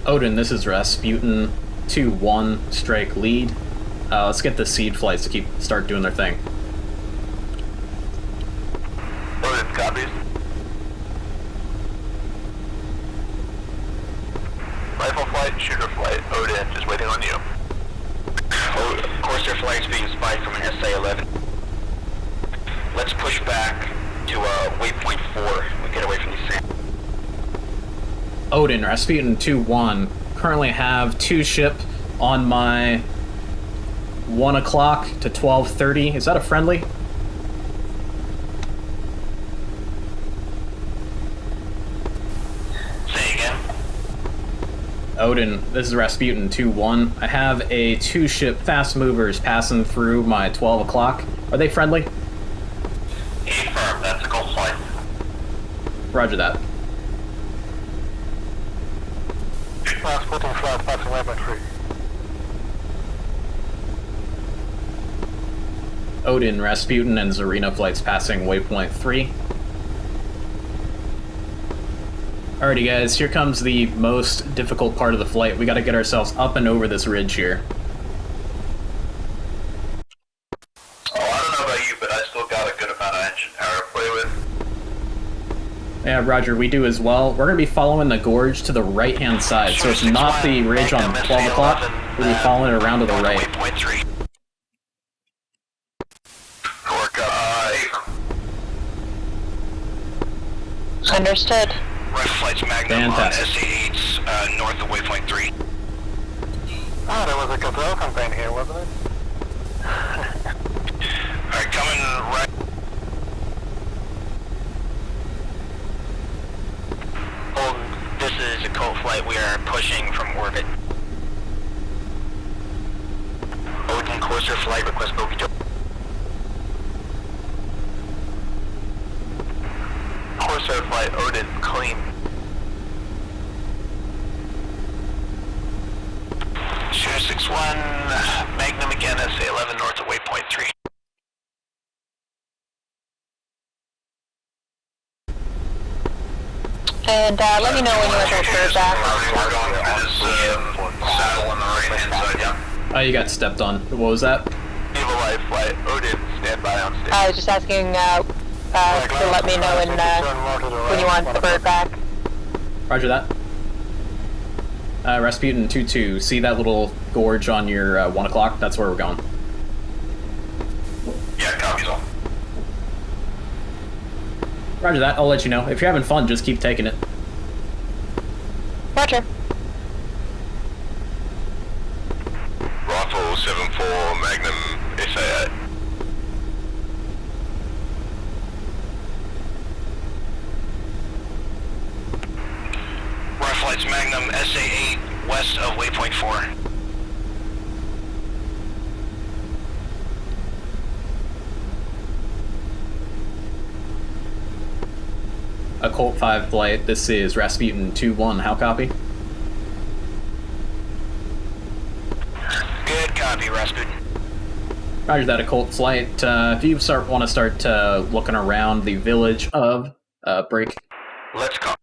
[SPEAKER 1] Odin, this is Rasputin 2-1, strike lead. Let's get the seed flights to start doing their thing.
[SPEAKER 4] Odin copies. Rifle flight, shooter flight, Odin, just waiting on you.
[SPEAKER 3] Corsair flight's being spied from an SA-11. Let's push back to waypoint 4. We get away from these sands.
[SPEAKER 1] Odin, Rasputin 2-1. Currently have 2 ship on my 1 o'clock to 12:30. Is that a friendly?
[SPEAKER 3] Say again.
[SPEAKER 1] Odin, this is Rasputin 2-1. I have a 2 ship fast movers passing through my 12 o'clock. Are they friendly?
[SPEAKER 3] Affirm, that's a gold flight.
[SPEAKER 1] Roger that.
[SPEAKER 4] Last 14 flight, passing waypoint 3.
[SPEAKER 1] Odin, Rasputin, and Zarina flights passing waypoint 3. Alrighty guys, here comes the most difficult part of the flight. We gotta get ourselves up and over this ridge here.
[SPEAKER 4] Oh, I don't know about you, but I still got a good amount of engine power to play with.
[SPEAKER 1] Yeah, Roger, we do as well. We're gonna be following the gorge to the right-hand side, so it's not the ridge on 12 o'clock. We'll be following it around to the right.
[SPEAKER 3] Waypoint 3.
[SPEAKER 2] Understood.
[SPEAKER 3] Rifle flight's Magnum
[SPEAKER 1] Fantastic.
[SPEAKER 3] on SA-8's north of waypoint 3.
[SPEAKER 4] Ah, there was a gazelle campaign here, wasn't it?
[SPEAKER 3] Alright, coming right. Holden, this is a cult flight. We are pushing from orbit. Odin, Corsair flight, request bogey door.
[SPEAKER 4] Corsair flight, Odin, clean.
[SPEAKER 3] Shooter 6-1, Magnum again, SA-11 north of waypoint 3.
[SPEAKER 2] And let me know when you want to return back.
[SPEAKER 3] We're going through this saddle on the right-hand side, yeah.
[SPEAKER 1] Oh, you got stepped on. What was that?
[SPEAKER 4] Evil Life flight, Odin, stand by on stage.
[SPEAKER 2] I was just asking to let me know when you want the bird back.
[SPEAKER 1] Roger that. Rasputin 2-2. See that little gorge on your 1 o'clock? That's where we're going.
[SPEAKER 3] Yeah, copies all.
[SPEAKER 1] Roger that. I'll let you know. If you're having fun, just keep taking it.
[SPEAKER 2] Roger.
[SPEAKER 4] Rifle 7-4, Magnum, SA-8.
[SPEAKER 3] Rifle flight's Magnum, SA-8 west of waypoint 4.
[SPEAKER 1] A Colt 5 flight. This is Rasputin 2-1. How copy?
[SPEAKER 3] Good copy, Rasputin.
[SPEAKER 1] Roger that, a Colt flight. If you want to start looking around the village of Break.
[SPEAKER 3] Let's go.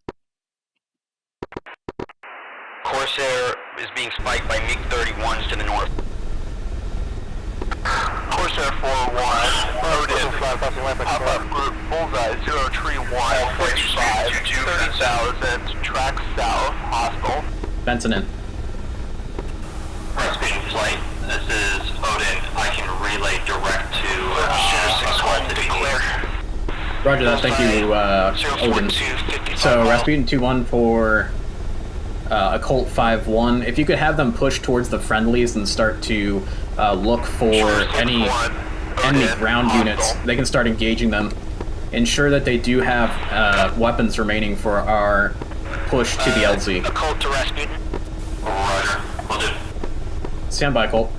[SPEAKER 3] Corsair is being spiked by MiG-31s to the north.
[SPEAKER 4] Corsair 4-1, Odin, pop-up group, bullseye, 031, 45, 30,000, track south, hostile.
[SPEAKER 1] Benson in.
[SPEAKER 3] Rasputin flight, this is Odin. I can relay direct to Shooter 6-1 to be clear.
[SPEAKER 1] Roger that, thank you, Odin. So, Rasputin 2-1 for a Colt 5-1. If you could have them push towards the friendlies and start to look for any enemy ground units, they can start engaging them. Ensure that they do have weapons remaining for our push to the LZ.
[SPEAKER 3] A Colt to Rasputin. Roger, will do.
[SPEAKER 1] Stand by, Colt.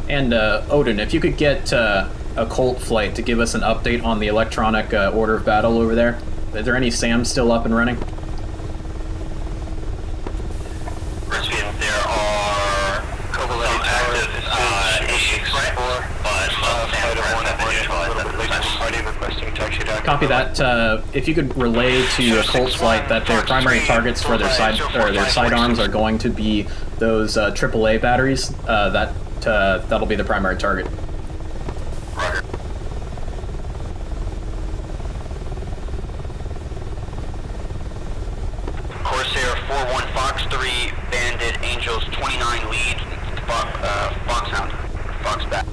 [SPEAKER 1] And Odin, if you could get a Colt flight to give us an update on the electronic order of battle over there. Is there any SAMs still up and running?
[SPEAKER 3] Rasputin, there are some active AX, but some SAMs haven't been utilized.
[SPEAKER 1] Copy that. If you could relay to a Colt flight that their primary targets for their sidearms are going to be those AAA batteries. That'll be the primary target.
[SPEAKER 3] Roger. Corsair 4-1 Fox 3, Bandit, Angels 29 lead, Foxhound, Fox back.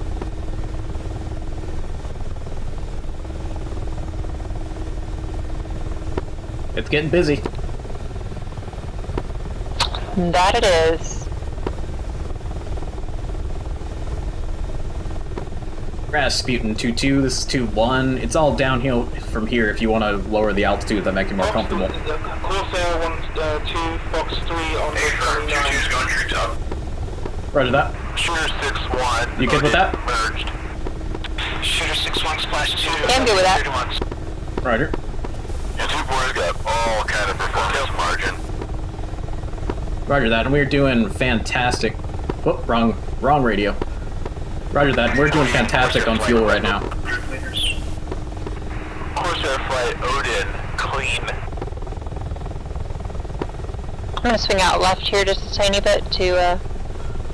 [SPEAKER 1] It's getting busy.
[SPEAKER 2] That it is.
[SPEAKER 1] Rasputin 2-2, this is 2-1. It's all downhill from here if you want to lower the altitude that make you more comfortable.
[SPEAKER 4] Corsair 1-2, Fox 3 on the 29.
[SPEAKER 3] 2-2's going true top.
[SPEAKER 1] Roger that.
[SPEAKER 4] Shooter 6-1.
[SPEAKER 1] You good with that?
[SPEAKER 4] Merged.
[SPEAKER 3] Shooter 6-1, splash 2.
[SPEAKER 2] I'm good with that.
[SPEAKER 1] Roger.
[SPEAKER 4] Yeah, 2 boys got all kind of performance margin.
[SPEAKER 1] Roger that, and we're doing fantastic. Oh, wrong radio. Roger that, we're doing fantastic on fuel right now.
[SPEAKER 4] Corsair flight Odin, clean.
[SPEAKER 2] I'm gonna swing out left here just a tiny bit to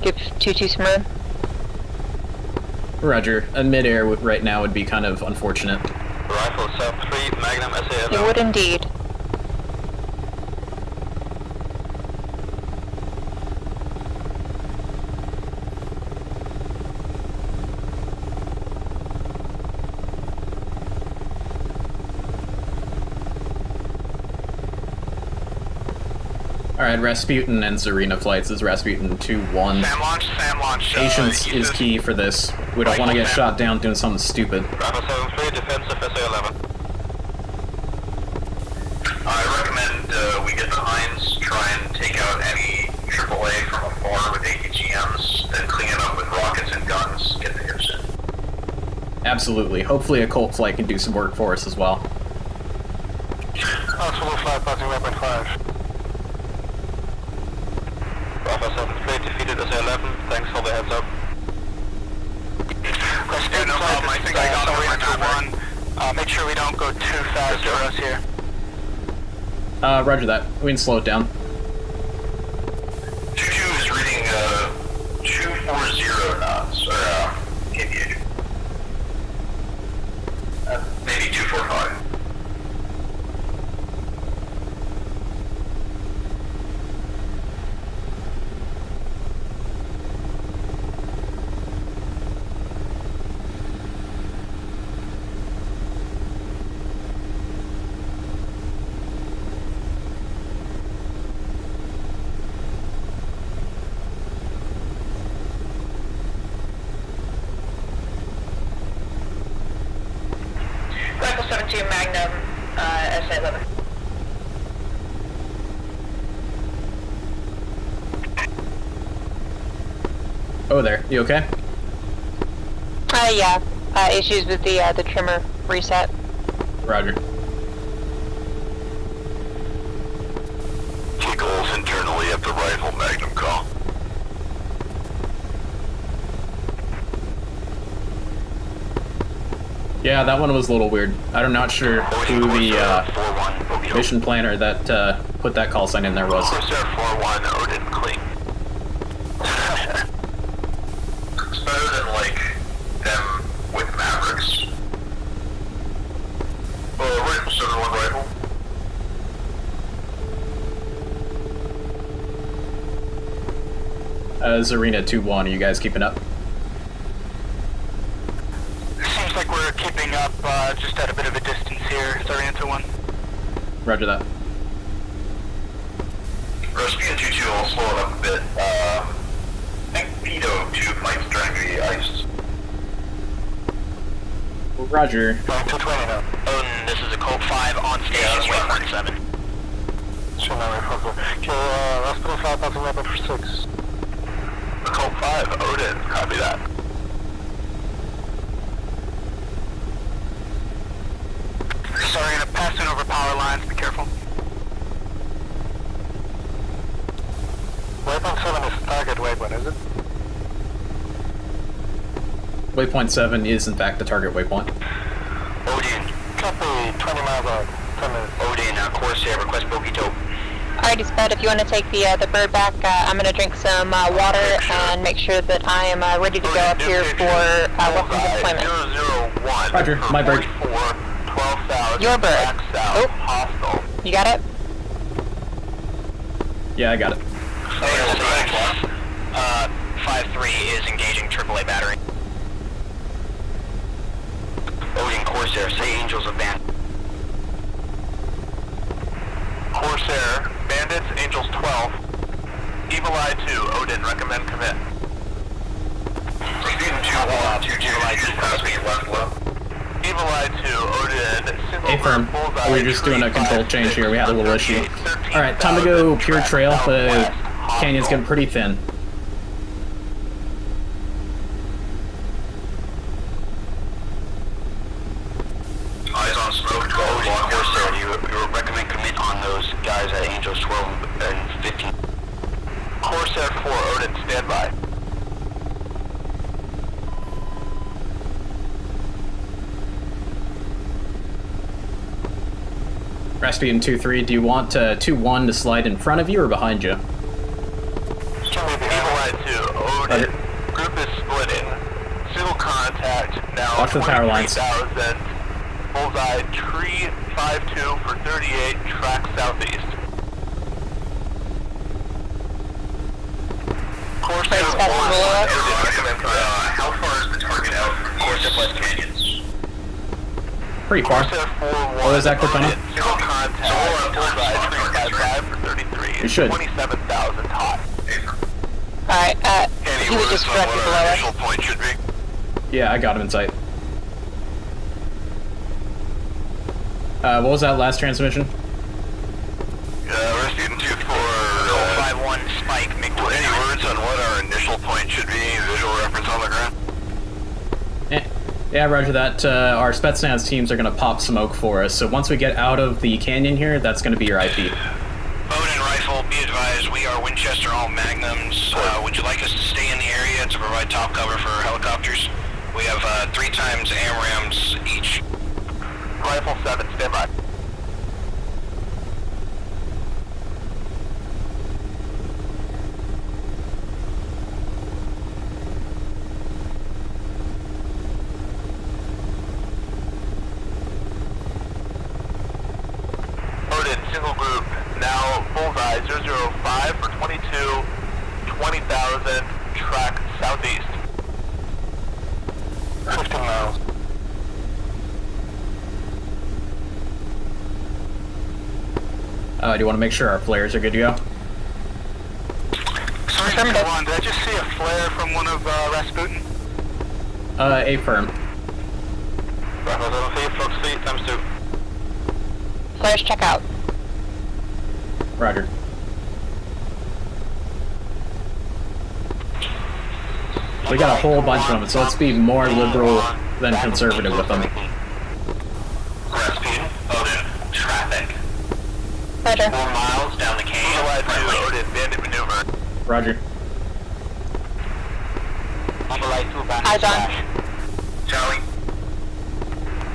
[SPEAKER 2] give 2-2 some room.
[SPEAKER 1] Roger, a mid-air right now would be kind of unfortunate.
[SPEAKER 4] Rifle South 3, Magnum SA.
[SPEAKER 2] It would indeed.
[SPEAKER 1] Alright, Rasputin and Zarina flights is Rasputin 2-1.
[SPEAKER 4] Sam launch.
[SPEAKER 1] Patience is key for this. We don't want to get shot down doing something stupid.
[SPEAKER 4] Rifle 7-3, defensive SA-11.
[SPEAKER 3] I recommend we get the Hinds, try and take out any AAA from afar with ATGMs, then clean it up with rockets and guns, get the hips in.
[SPEAKER 1] Absolutely. Hopefully a Colt flight can do some work for us as well.
[SPEAKER 4] Solo flight passing 1.5. Alpha 7-3 defeated SA-11, thanks for the heads up.
[SPEAKER 3] Yeah, no problem, I think I got it right now.
[SPEAKER 4] Make sure we don't go too fast for us here.
[SPEAKER 1] Roger that. We can slow it down.
[SPEAKER 3] 2-2 is reading 240 knots, or kph. Maybe 245.
[SPEAKER 2] Rifle 7-2 Magnum, SA-11.
[SPEAKER 1] Oh there, you okay?
[SPEAKER 2] Yeah. Issues with the trimmer reset.
[SPEAKER 1] Roger.
[SPEAKER 4] Giggles internally at the rifle Magnum call.
[SPEAKER 1] Yeah, that one was a little weird. I'm not sure who the mission planner that put that call sign in there was.
[SPEAKER 4] Corsair 4-1, Odin clean.
[SPEAKER 3] It's better than, like, them with Mavericks. Rifle 7-1 rifle.
[SPEAKER 1] Zarina 2-1, are you guys keeping up?
[SPEAKER 4] Seems like we're keeping up just at a bit of a distance here. Zarina 2-1.
[SPEAKER 1] Roger that.
[SPEAKER 3] Rasputin 2-2, I'll slow it up a bit. I think Vito 2 might try to be iced.
[SPEAKER 1] Roger.
[SPEAKER 4] 220 now.
[SPEAKER 3] Odin, this is a Colt 5 on station, waypoint 7.
[SPEAKER 4] Sure, okay, Rasputin 5 passing weapon for 6. The Colt 5, Odin, copy that. Sorry, gonna pass in over power lines, be careful. Waypoint 7 is target waypoint, is it?
[SPEAKER 1] Waypoint 7 is in fact the target waypoint.
[SPEAKER 4] Odin. Copy,
[SPEAKER 5] 20 miles out. 10 minutes.
[SPEAKER 3] Odin, Corsair, request bogey tow.
[SPEAKER 2] Alrighty, Spud, if you want to take the bird back, I'm going to drink some water and make sure that I am ready to go up here for weapons deployment.
[SPEAKER 4] 001.
[SPEAKER 1] Roger, my bird.
[SPEAKER 4] 12,000.
[SPEAKER 2] Your bird. Oh.
[SPEAKER 4] Hostile.
[SPEAKER 2] You got it?
[SPEAKER 1] Yeah, I got it.
[SPEAKER 3] 5-3 is engaging AAA battery. Odin, Corsair, say Angels of Bandits.
[SPEAKER 4] Corsair, Bandits, Angels 12. Evil Eye 2, Odin, recommend commit.
[SPEAKER 3] Speeding 2-1, 2 Evil Eye 2, speed left low.
[SPEAKER 4] Evil Eye 2, Odin, single
[SPEAKER 1] Affirm.
[SPEAKER 4] bullseye,
[SPEAKER 1] We're just doing a control change here. We had a little issue. Alright, time to go pure trail. The canyon's getting pretty thin.
[SPEAKER 3] Eyes on smoke, 12, Corsair, you recommend commit on those guys at Angels 12 and 15.
[SPEAKER 4] Corsair 4, Odin, standby.
[SPEAKER 1] Rasputin 2-3, do you want 2-1 to slide in front of you or behind you?
[SPEAKER 4] Evil Eye 2, Odin, group is splitting. Single contact, now
[SPEAKER 1] Watch the power lines.
[SPEAKER 4] 23,000. Bullseye, tree 5-2 for 38, track southeast. Corsair 4,
[SPEAKER 3] how far is the target out from Corsair West Canyons?
[SPEAKER 1] Pretty far.
[SPEAKER 4] Corsair 4-1.
[SPEAKER 1] What is that, Kortana?
[SPEAKER 4] Single contact, bullseye, tree 5-5 for 33.
[SPEAKER 1] You should.
[SPEAKER 4] 27,000 hot.
[SPEAKER 2] Alright, he was just directly below us.
[SPEAKER 4] Initial point should be.
[SPEAKER 1] Yeah, I got him in sight. What was that last transmission?
[SPEAKER 4] Rasputin 2-4.
[SPEAKER 3] 5-1, Spike, make
[SPEAKER 4] Any words on what our initial point should be? Visual reference on the ground?
[SPEAKER 1] Yeah, roger that. Our Spetsnaz teams are going to pop smoke for us, so once we get out of the canyon here, that's going to be your IP.
[SPEAKER 3] Odin Rifle, be advised, we are Winchester all Magnums. Would you like us to stay in the area to provide top cover for helicopters? We have 3 times AMRAMs each.
[SPEAKER 4] Rifle 7, standby. Odin, single group, now bullseye 005 for 22, 20,000, track southeast. 15 miles.
[SPEAKER 1] Do you want to make sure our flares are good to go?
[SPEAKER 3] Sorry, did I just see a flare from one of Rasputin?
[SPEAKER 1] Affirm.
[SPEAKER 3] Rifle 7 flux fleet, times 2.
[SPEAKER 2] Flares check out.
[SPEAKER 1] Roger. We got a whole bunch of them, so let's be more liberal than conservative with them.
[SPEAKER 3] Rasputin, Odin, traffic.
[SPEAKER 2] Roger.
[SPEAKER 3] 4 miles down the canyon.
[SPEAKER 4] Evil Eye 2, Odin, bandit maneuver.
[SPEAKER 1] Roger.
[SPEAKER 5] Evil Eye 2, back.
[SPEAKER 2] Eyes on.
[SPEAKER 3] Charlie.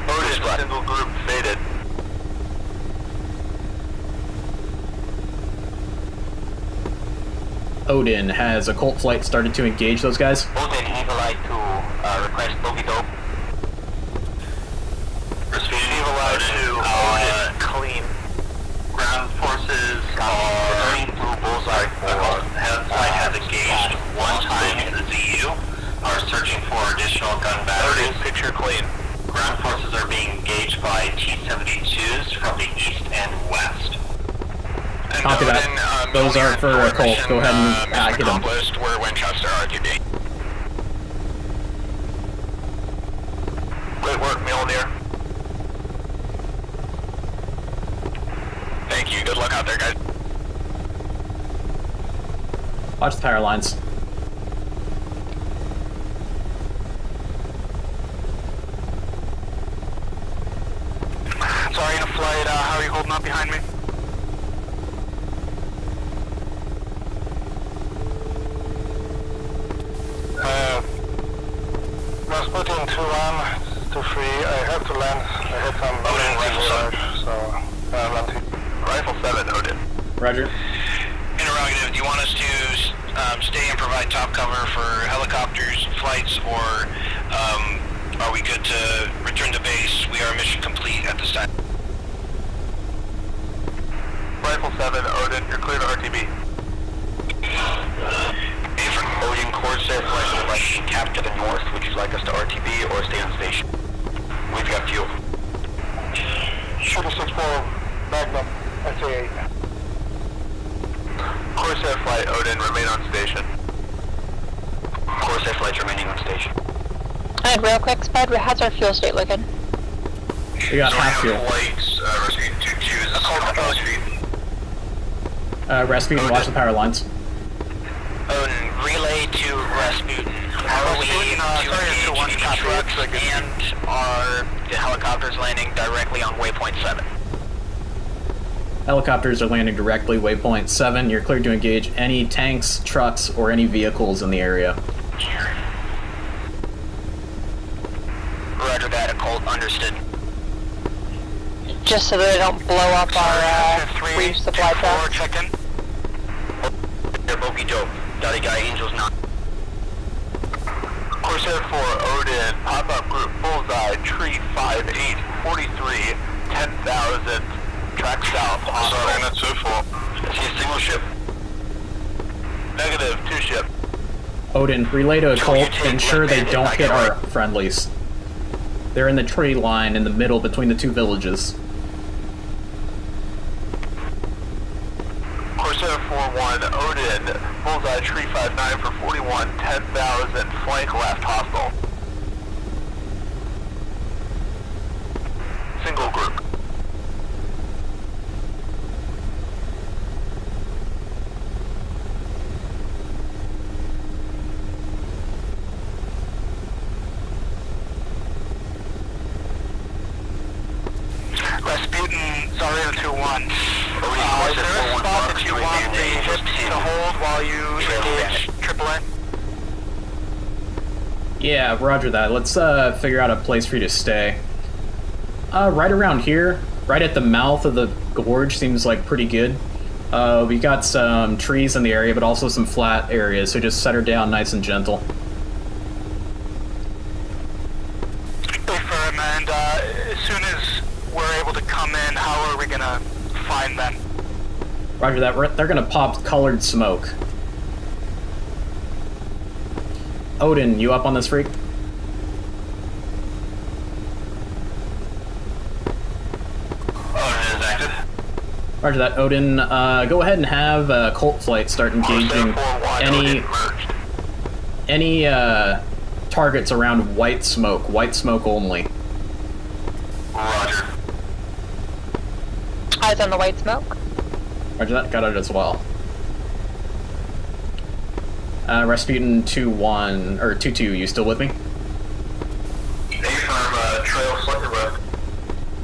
[SPEAKER 4] Odin, single group faded.
[SPEAKER 1] Odin, has a Colt flight started to engage those guys?
[SPEAKER 5] Odin, Evil Eye 2, request bogey dope.
[SPEAKER 4] Evil Eye 2, Odin, clean.
[SPEAKER 3] Ground forces
[SPEAKER 5] Going to bullseye 4.
[SPEAKER 3] flight has engaged 1 time in the ZU. Are searching for additional gun
[SPEAKER 4] Odin,
[SPEAKER 3] batteries.
[SPEAKER 4] picture clean.
[SPEAKER 3] Ground forces are being engaged by T-72s from the east and west.
[SPEAKER 1] Copy that. Those are for a Colt. Go ahead and get them.
[SPEAKER 3] We're Winchester RTB.
[SPEAKER 4] Great work, Mjolnir.
[SPEAKER 3] Thank you. Good luck out there, guys.
[SPEAKER 1] Watch the power lines.
[SPEAKER 3] Sorry, in a flight. How are you holding up behind me?
[SPEAKER 5] Rasputin 2-1, 2-3, I have to land
[SPEAKER 4] hit some Odin, Rifle 7. So, not too... Rifle 7, Odin.
[SPEAKER 1] Roger.
[SPEAKER 3] Interrogative, do you want us to stay and provide top cover for helicopters, flights, or are we good to return to base? We are mission complete at this time.
[SPEAKER 4] Rifle 7, Odin, you're clear to RTB.
[SPEAKER 3] From Odin, Corsair flight to the right, cap to the north. Would you like us to RTB or stay on station? We've got fuel.
[SPEAKER 4] Shuttle 6-4, Magnum, SA-8. Corsair flight, Odin, remain on station.
[SPEAKER 3] Corsair flights remaining on station.
[SPEAKER 2] And real quick, Spud, how's our fuel state looking?
[SPEAKER 1] We got half fuel.
[SPEAKER 3] Flights, Rasputin 2-2 is a call street.
[SPEAKER 1] Rasputin, watch the power lines.
[SPEAKER 3] Odin, relay to Rasputin. Are we to engage any trucks and are the helicopters landing directly on waypoint 7?
[SPEAKER 1] Helicopters are landing directly, waypoint 7. You're cleared to engage any tanks, trucks, or any vehicles in the area.
[SPEAKER 3] Roger that, Colt, understood.
[SPEAKER 2] Just so that they don't blow up our resupply trucks.
[SPEAKER 3] Check in. They're bogey dope. Daddy guy, Angels not.
[SPEAKER 4] Corsair 4, Odin, pop-up group, bullseye, tree 58, 43, 10,000, track south,
[SPEAKER 3] Sorry, not so full. I see a single ship.
[SPEAKER 4] Negative, 2 ship.
[SPEAKER 1] Odin, relay to a Colt, ensure they don't hit our friendlies. They're in the tree line in the middle between the two villages.
[SPEAKER 4] Corsair 4-1, Odin, bullseye, tree 59 for 41, 10,000, flank left, hostile. Single group.
[SPEAKER 3] Rasputin, Zarya 2-1. Is there a spot that you want the ships to hold while you engage AAA?
[SPEAKER 1] Yeah, roger that. Let's figure out a place for you to stay. Right around here, right at the mouth of the gorge seems like pretty good. We got some trees in the area, but also some flat areas, so just set her down nice and gentle.
[SPEAKER 3] Confirm, and as soon as we're able to come in, how are we gonna find them?
[SPEAKER 1] Roger that. They're gonna pop colored smoke. Odin, you up on this freak?
[SPEAKER 3] Odin is active.
[SPEAKER 1] Roger that. Odin, go ahead and have Colt flight start engaging any targets around white smoke only.
[SPEAKER 3] Roger.
[SPEAKER 2] Eyes on the white smoke.
[SPEAKER 1] Roger that. Got it as well. Rasputin 2-1 or 2-2, you still with me?
[SPEAKER 3] Trail flicker west.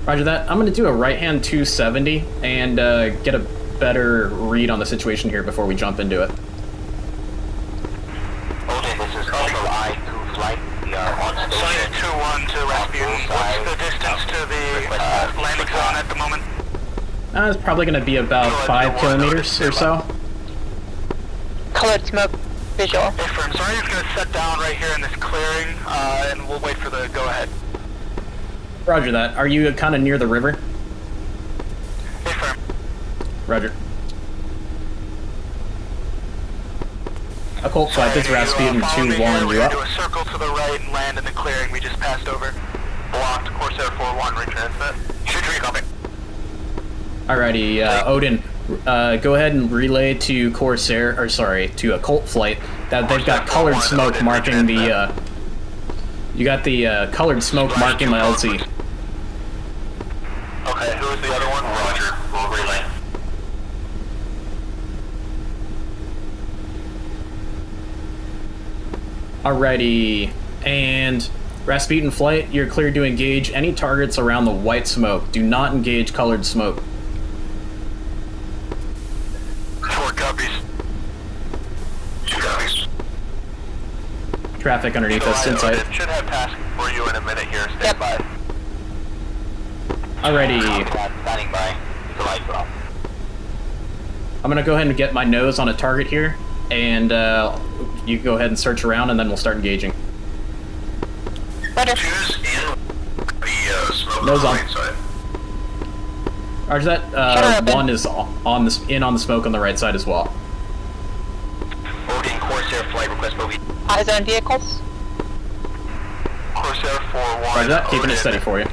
[SPEAKER 1] Roger that. I'm going to do a right-hand 270 and get a better read on the situation here before we jump into it.
[SPEAKER 5] Okay, this is Eagle Eye 2 flight. We are on station.
[SPEAKER 3] 2-1 to Rasputin. What's the distance to the landing zone at the moment?
[SPEAKER 1] It's probably going to be about 5 kilometers or so.
[SPEAKER 2] Colored smoke visual.
[SPEAKER 3] Affirm. Zarya's gonna set down right here in this clearing, and we'll wait for the go-ahead.
[SPEAKER 1] Roger that. Are you kind of near the river?
[SPEAKER 3] Affirm.
[SPEAKER 1] Roger. A Colt flight, this is Rasputin 2-1, you up?
[SPEAKER 3] Do a circle to the right and land in the clearing we just passed over.
[SPEAKER 4] Blocked, Corsair 4-1, retransmit.
[SPEAKER 3] Shoot tree, copy.
[SPEAKER 1] Alrighty, Odin, go ahead and relay to Corsair, or sorry, to a Colt flight, that they've got colored smoke marking the, you got the colored smoke marking the LZ.
[SPEAKER 4] Okay, who is the other one?
[SPEAKER 3] Roger, we'll relay.
[SPEAKER 1] Alrighty, and Rasputin flight, you're cleared to engage any targets around the white smoke. Do not engage colored smoke.
[SPEAKER 3] 4 copies. 2 copies.
[SPEAKER 1] Traffic underneath us, inside.
[SPEAKER 4] Should have task for you in a minute here, stand by.
[SPEAKER 1] Alrighty.
[SPEAKER 5] Standing by. The light drop.
[SPEAKER 1] I'm gonna go ahead and get my nose on a target here, and you go ahead and search around, and then we'll start engaging.
[SPEAKER 2] Roger.
[SPEAKER 3] Choose in the smoke
[SPEAKER 1] Nose
[SPEAKER 3] on
[SPEAKER 1] on.
[SPEAKER 3] the right side.
[SPEAKER 1] Roger that.
[SPEAKER 2] Shutter open.
[SPEAKER 1] One is on the smoke on the right side as well.
[SPEAKER 3] Odin Corsair flight request will be
[SPEAKER 2] Eyes on vehicles.
[SPEAKER 4] Corsair 4-1.
[SPEAKER 1] Roger that. Keeping it
[SPEAKER 4] Odin.
[SPEAKER 1] steady for you.
[SPEAKER 4] Do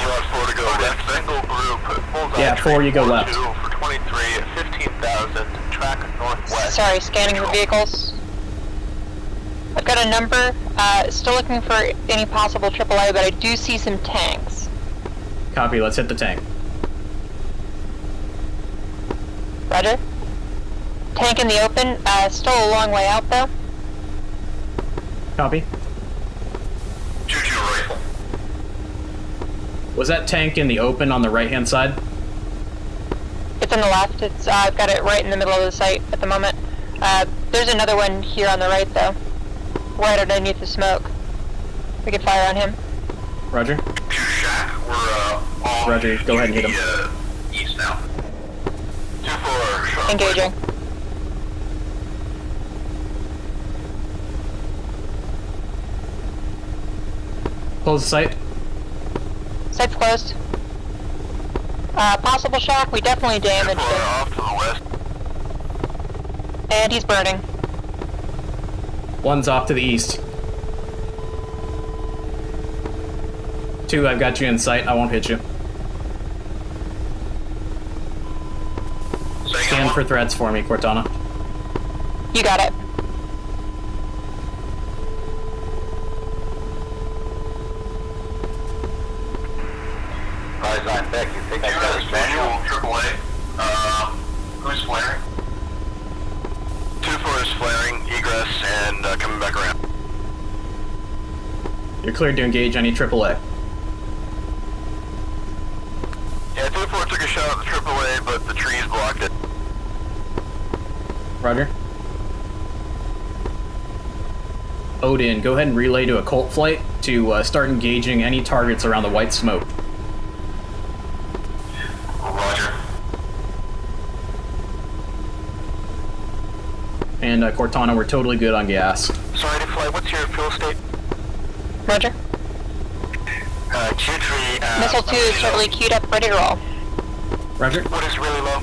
[SPEAKER 4] you want 4 to go left? Single group. Bullseye
[SPEAKER 1] Yeah, 4, you go
[SPEAKER 4] 4-2
[SPEAKER 1] left.
[SPEAKER 4] For 23 at 15,000. Track northwest.
[SPEAKER 2] Sorry, scanning for vehicles. I've got a number. Still looking for any possible AAA, but I do see some tanks.
[SPEAKER 1] Copy. Let's hit the tank.
[SPEAKER 2] Roger. Tank in the open. Still a long way out though.
[SPEAKER 1] Copy.
[SPEAKER 3] 2-2 rifle.
[SPEAKER 1] Was that tank in the open on the right-hand side?
[SPEAKER 2] It's on the left. It's I've got it right in the middle of the site at the moment. There's another one here on the right though, right underneath the smoke. We can fire on him.
[SPEAKER 1] Roger.
[SPEAKER 3] 2 Shack. We're on
[SPEAKER 1] Roger, go ahead and hit him.
[SPEAKER 3] the east now.
[SPEAKER 4] 2-4. Sharp
[SPEAKER 2] Engaging.
[SPEAKER 4] rifle.
[SPEAKER 1] Close the sight.
[SPEAKER 2] Site's closed. Possible shock. We definitely damaged
[SPEAKER 4] 2-4
[SPEAKER 2] him,
[SPEAKER 4] off to the west.
[SPEAKER 2] and he's burning.
[SPEAKER 1] One's off to the east. 2, I've got you in sight. I won't hit you. Scan for threats for me, Kortana.
[SPEAKER 2] You got it.
[SPEAKER 5] Guys, I'm back. You think I
[SPEAKER 3] You
[SPEAKER 5] got
[SPEAKER 3] guys
[SPEAKER 5] his manual?
[SPEAKER 3] visual AAA. Who's flaring?
[SPEAKER 4] 2-4 is flaring, egress, and coming back around.
[SPEAKER 1] You're cleared to engage any AAA.
[SPEAKER 4] Yeah, 2-4 took a shot at the AAA, but the trees blocked it.
[SPEAKER 1] Roger. Odin, go ahead and relay to a Colt flight to start engaging any targets around the white smoke.
[SPEAKER 3] Roger.
[SPEAKER 1] And Kortana, we're totally good on gas.
[SPEAKER 4] Sorry to fly, what's your fuel state?
[SPEAKER 2] Roger.
[SPEAKER 3] Q3,
[SPEAKER 2] Missile 2 is totally queued up, ready to roll.
[SPEAKER 1] Roger.
[SPEAKER 4] What is really low?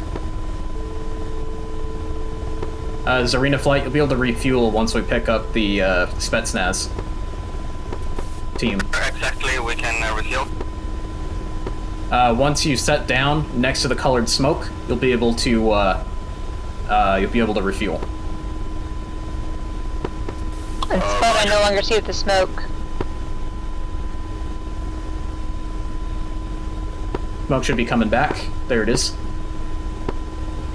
[SPEAKER 1] Zarina flight, you'll be able to refuel once we pick up the Spetsnaz Team.
[SPEAKER 3] Exactly, we can refuel.
[SPEAKER 1] Once you set down next to the colored smoke, you'll be able to refuel.
[SPEAKER 2] And Spud, I no longer see the smoke.
[SPEAKER 1] Smoke should be coming back. There it is.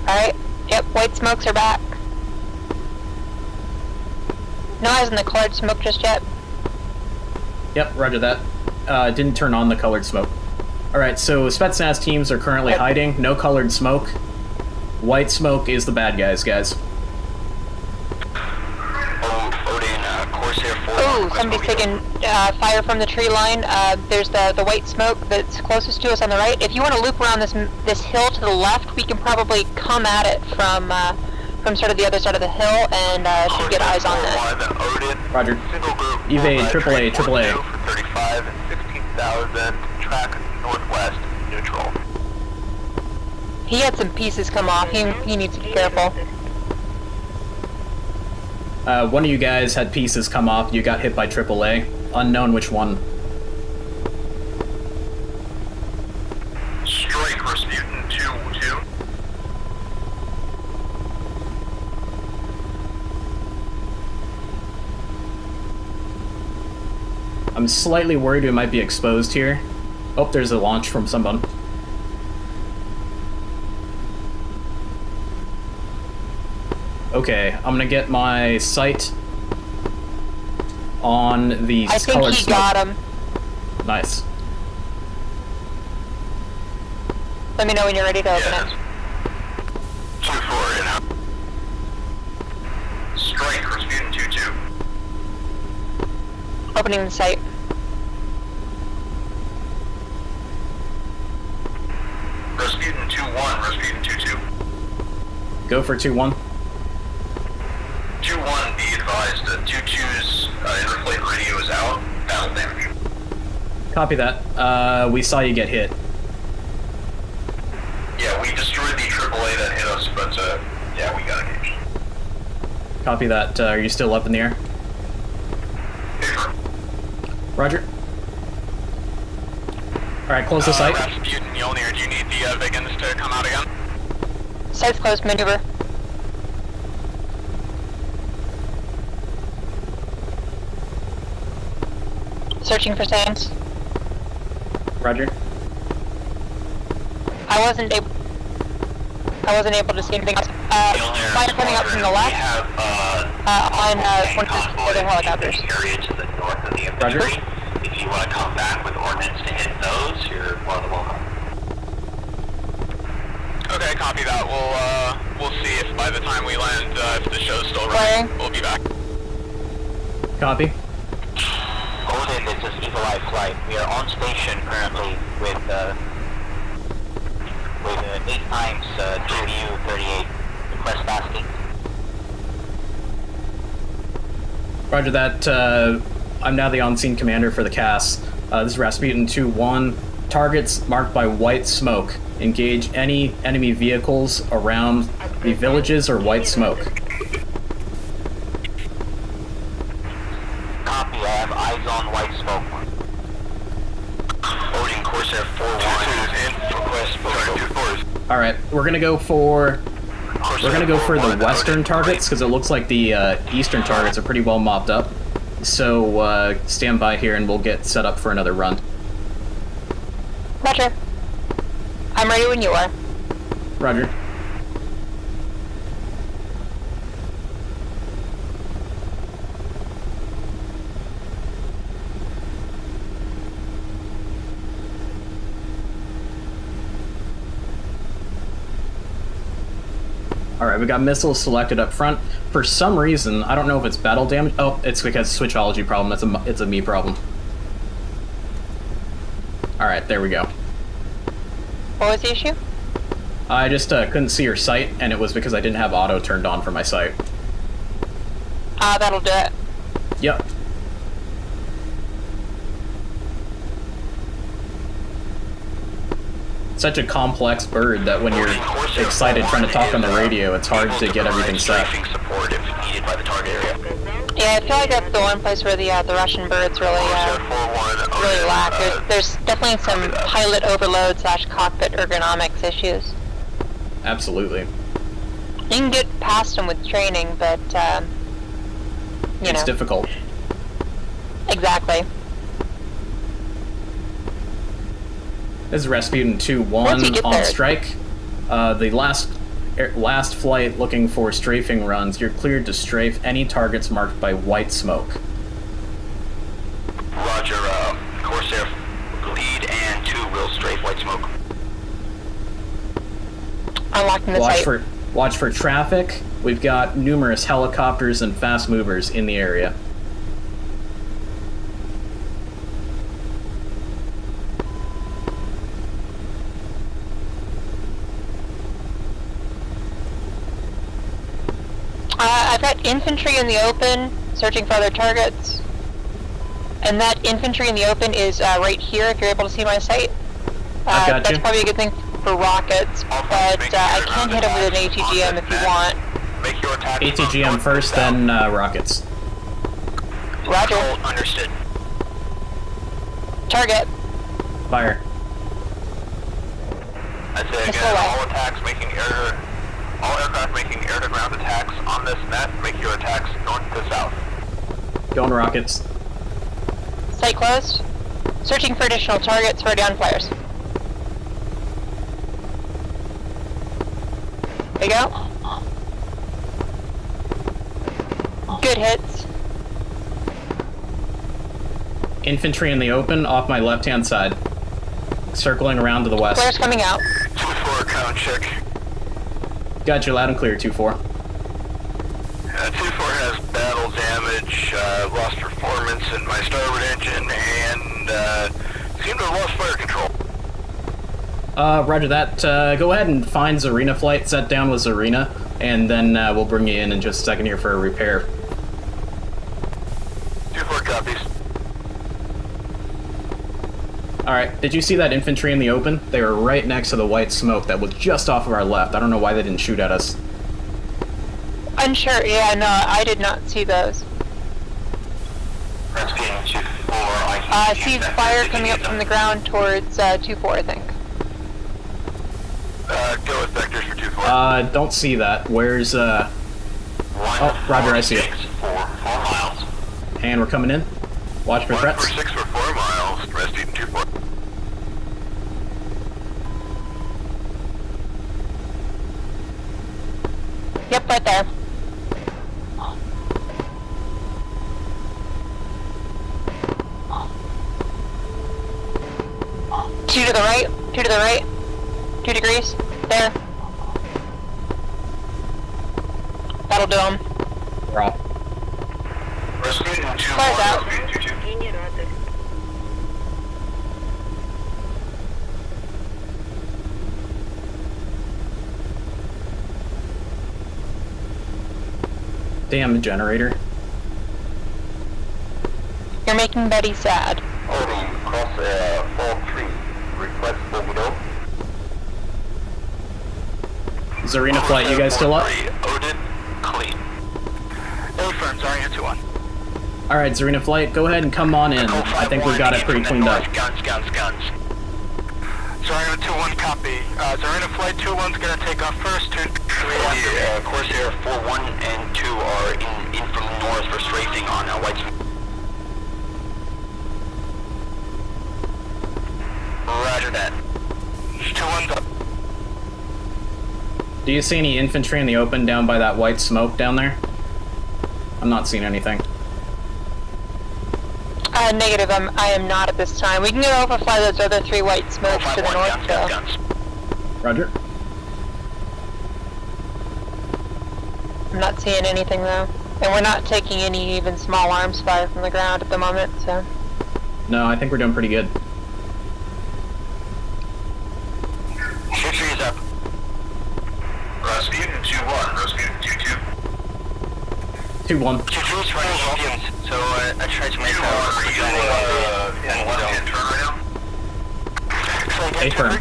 [SPEAKER 2] Alright. Yep, white smokes are back. No eyes on the colored smoke just yet.
[SPEAKER 1] Yep, roger that. Didn't turn on the colored smoke. Alright, so Spetsnaz teams are currently hiding. No colored smoke. White smoke is the bad guys, guys.
[SPEAKER 3] Odin, Corsair 4.
[SPEAKER 2] Ooh, somebody's taking fire from the tree line. There's the white smoke that's closest to us on the right. If you want to loop around this hill to the left, we can probably come at it from sort of the other side of the hill and should get eyes on that.
[SPEAKER 4] 1, Odin.
[SPEAKER 1] Roger.
[SPEAKER 4] Single group.
[SPEAKER 1] Evade,
[SPEAKER 4] bullseye,
[SPEAKER 1] AAA.
[SPEAKER 4] For 35 and 16,000. Track northwest. Neutral.
[SPEAKER 2] He had some pieces come off. He needs to be careful.
[SPEAKER 1] One of you guys had pieces come off. You got hit by AAA. Unknown which one.
[SPEAKER 3] Strike Rasputin 2-2.
[SPEAKER 1] I'm slightly worried we might be exposed here. Oh, there's a launch from someone. Okay, I'm gonna get my sight on these
[SPEAKER 2] I think
[SPEAKER 1] colored
[SPEAKER 2] he
[SPEAKER 1] smoke.
[SPEAKER 2] got him.
[SPEAKER 1] Nice.
[SPEAKER 2] Let me know when you're ready to open
[SPEAKER 3] Yes.
[SPEAKER 2] it.
[SPEAKER 3] 2-4 in. Strike Rasputin 2-2.
[SPEAKER 2] Opening the site.
[SPEAKER 1] Go for 2-1.
[SPEAKER 3] 2-1, be advised that 2-2's interflight radio is out. Battle damage.
[SPEAKER 1] Copy that. We saw you get hit.
[SPEAKER 3] Yeah, we destroyed the AAA that hit us, but yeah, we got engaged.
[SPEAKER 1] Copy that. Are you still up in the air?
[SPEAKER 3] Paper.
[SPEAKER 1] Roger. Alright, close the site.
[SPEAKER 4] Rasputin, Mjolnir, do you need the Vigans to come out again?
[SPEAKER 2] Site's closed, maneuver. Searching for SAMs.
[SPEAKER 1] Roger.
[SPEAKER 2] I wasn't able to see anything else. Mine coming up from the left. On one of the other helicopters.
[SPEAKER 3] Area to the north of the
[SPEAKER 1] Roger.
[SPEAKER 3] infantry. If you want to come back with ordnance to hit those, you're more than welcome.
[SPEAKER 4] Okay, copy that. We'll see if by the time we land, if the show's still
[SPEAKER 2] Firing.
[SPEAKER 4] running. We'll be back.
[SPEAKER 1] Copy.
[SPEAKER 5] Odin, this is Eagle Eye Flight. We are on station currently with 8 times GBU 38. Request tasking.
[SPEAKER 1] Roger that. I'm now the on-scene commander for the CAS. This is Rasputin 2-1. Targets marked by white smoke. Engage any enemy vehicles around the villages or white smoke.
[SPEAKER 5] Copy, I have eyes on white smoke.
[SPEAKER 3] Odin Corsair 4-1.
[SPEAKER 1] Alright, we're gonna go for the western targets, because it looks like the eastern targets are pretty well mopped up. So stand by here and we'll get set up for another run.
[SPEAKER 2] Roger. I'm ready when you are.
[SPEAKER 1] Roger. Alright, we got missiles selected up front. For some reason, I don't know if it's battle damage. Oh, it's because switchology problem. It's a me problem. Alright, there we go.
[SPEAKER 2] What was the issue?
[SPEAKER 1] I just couldn't see her sight, and it was because I didn't have auto turned on for my sight.
[SPEAKER 2] That'll do it.
[SPEAKER 1] Yep. Such a complex bird that when you're excited trying to talk on the radio, it's hard to get everything set.
[SPEAKER 3] Support if needed by the target area.
[SPEAKER 2] Yeah, I feel like that's the one place where the Russian birds really lack. There's definitely some pilot overload / cockpit ergonomics issues.
[SPEAKER 1] Absolutely.
[SPEAKER 2] You can get past them with training, but you
[SPEAKER 1] It's
[SPEAKER 2] know.
[SPEAKER 1] difficult.
[SPEAKER 2] Exactly.
[SPEAKER 1] This is Rasputin
[SPEAKER 2] Once you
[SPEAKER 1] 2-1
[SPEAKER 2] get
[SPEAKER 1] on
[SPEAKER 2] there-
[SPEAKER 1] strike. The last flight looking for strafing runs. You're cleared to strafe any targets marked by white smoke.
[SPEAKER 3] Roger, Corsair lead and 2 will strafe white smoke.
[SPEAKER 2] Unlocking the site.
[SPEAKER 1] Watch for traffic. We've got numerous helicopters and fast movers in the area.
[SPEAKER 2] I've got infantry in the open, searching for other targets. And that infantry in the open is right here, if you're able to see my sight.
[SPEAKER 1] I've got
[SPEAKER 2] that's
[SPEAKER 1] you.
[SPEAKER 2] probably a good thing for rockets, but I can hit him with an ATGM if you want.
[SPEAKER 3] Make your attack.
[SPEAKER 1] ATGM first, then rockets.
[SPEAKER 2] Roger.
[SPEAKER 3] Understood.
[SPEAKER 2] Target.
[SPEAKER 1] Fire.
[SPEAKER 3] I'd say
[SPEAKER 2] Missile
[SPEAKER 3] again,
[SPEAKER 2] away.
[SPEAKER 3] all aircraft making air-to-ground attacks on this net, make your attacks north to south.
[SPEAKER 1] Going rockets.
[SPEAKER 2] Site closed. Searching for additional targets for down flares. There you go. Good hits.
[SPEAKER 1] Infantry in the open, off my left-hand side. Circling around to the west.
[SPEAKER 2] Flares coming out.
[SPEAKER 3] 2-4 count check.
[SPEAKER 1] Got you loud and clear, 2-4.
[SPEAKER 3] 2-4 has battle damage, lost performance in my starboard engine, and seem to have lost fire control.
[SPEAKER 1] Roger that. Go ahead and find Zarina flight. Set down with Zarina. and then we'll bring you in just a second here for a repair.
[SPEAKER 4] 2-4 copies.
[SPEAKER 1] Alright, did you see that infantry in the open? They were right next to the white smoke that was just off of our left. I don't know why they didn't shoot at us.
[SPEAKER 2] Unsure, yeah, no, I did not see those.
[SPEAKER 3] Rasputin 2-4,
[SPEAKER 2] I see fire coming up from the ground towards 2-4, I think.
[SPEAKER 4] Go with vectors for 2-4.
[SPEAKER 1] Don't see that. Where's, Oh, Roger, I see it.
[SPEAKER 3] 4 miles.
[SPEAKER 1] And we're coming in. Watch for threats.
[SPEAKER 4] 146 for 4 miles, Rasputin 2-4.
[SPEAKER 2] Yep, right there. Two to the right, 2 to the right. 2 degrees. There. That'll do them.
[SPEAKER 1] We're off.
[SPEAKER 3] Rasputin 2-1,
[SPEAKER 2] Fire's out.
[SPEAKER 3] Rasputin 2-2.
[SPEAKER 1] Damn generator.
[SPEAKER 2] You're making Betty sad.
[SPEAKER 3] Odin, cross 4-3. Request for middle.
[SPEAKER 1] Zarina flight, you guys still up?
[SPEAKER 4] Odin, clean. Affirm, Zarina 2-1.
[SPEAKER 1] Alright, Zarina flight, go ahead and come on in. I think we've got it pretty cleaned up.
[SPEAKER 4] Guns. Zarina 2-1, copy. Zarina flight 2-1's gonna take off first. 2-3 after.
[SPEAKER 3] Corsair 4-1 and 2 are in from north for strafing on white smoke. Roger that.
[SPEAKER 4] 2-1's up.
[SPEAKER 1] Do you see any infantry in the open down by that white smoke down there? I'm not seeing anything.
[SPEAKER 2] Negative, I am not at this time. We can go overfly those other 3 white smokes to the north,
[SPEAKER 3] Guns.
[SPEAKER 1] Roger.
[SPEAKER 2] I'm not seeing anything though. And we're not taking any even small arms fire from the ground at the moment, so.
[SPEAKER 1] No, I think we're doing pretty good.
[SPEAKER 3] Treachery is up. Rasputin 2-1, Rasputin 2-2.
[SPEAKER 1] 2-1.
[SPEAKER 3] Treachery's running Indians, so I tried to make a left-hand turn right now.
[SPEAKER 1] Affirm.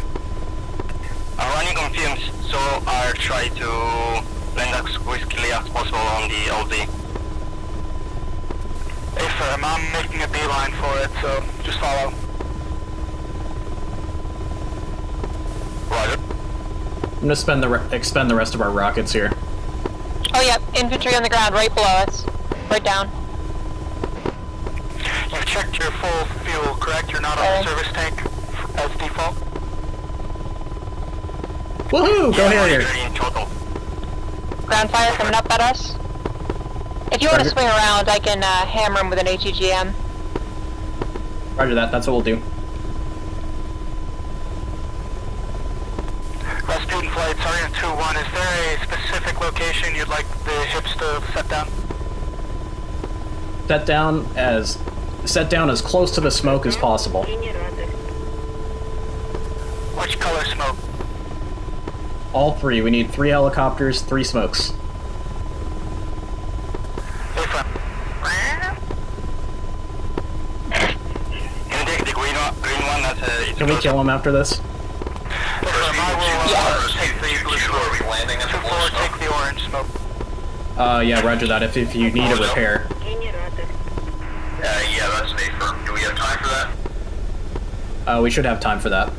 [SPEAKER 3] I'm running on fumes, so I'll try to land as quickly as possible on the LZ.
[SPEAKER 4] Affirm, I'm making a beeline for it, so just follow.
[SPEAKER 3] Roger.
[SPEAKER 1] I'm gonna expend the rest of our rockets here.
[SPEAKER 2] Oh yep, infantry on the ground right below us. Right down.
[SPEAKER 4] You've checked your full fuel, correct? You're not on the service tank as default?
[SPEAKER 1] Woohoo! Go Harrier!
[SPEAKER 3] In total.
[SPEAKER 2] Ground fire coming up at us. If you want to
[SPEAKER 1] Roger.
[SPEAKER 2] swing around, I can hammer him with an ATGM.
[SPEAKER 1] Roger that, that's what we'll do.
[SPEAKER 4] Rasputin flight, Sergeant 2-1, is there a specific location you'd like the hips to set down?
[SPEAKER 1] Set down as close to the smoke as possible.
[SPEAKER 4] Which color smoke?
[SPEAKER 1] All 3. We need 3 helicopters, 3 smokes.
[SPEAKER 4] Affirm.
[SPEAKER 3] Can I take the green one? That's
[SPEAKER 1] Can we kill him after this?
[SPEAKER 4] Affirm, I will take the blue smoke.
[SPEAKER 3] Are we landing at the
[SPEAKER 4] 2-4, take the orange smoke.
[SPEAKER 1] Yeah, roger that, if you need a repair.
[SPEAKER 3] Yeah, that's an affirm. Do we have time for that?
[SPEAKER 1] We should have time for that.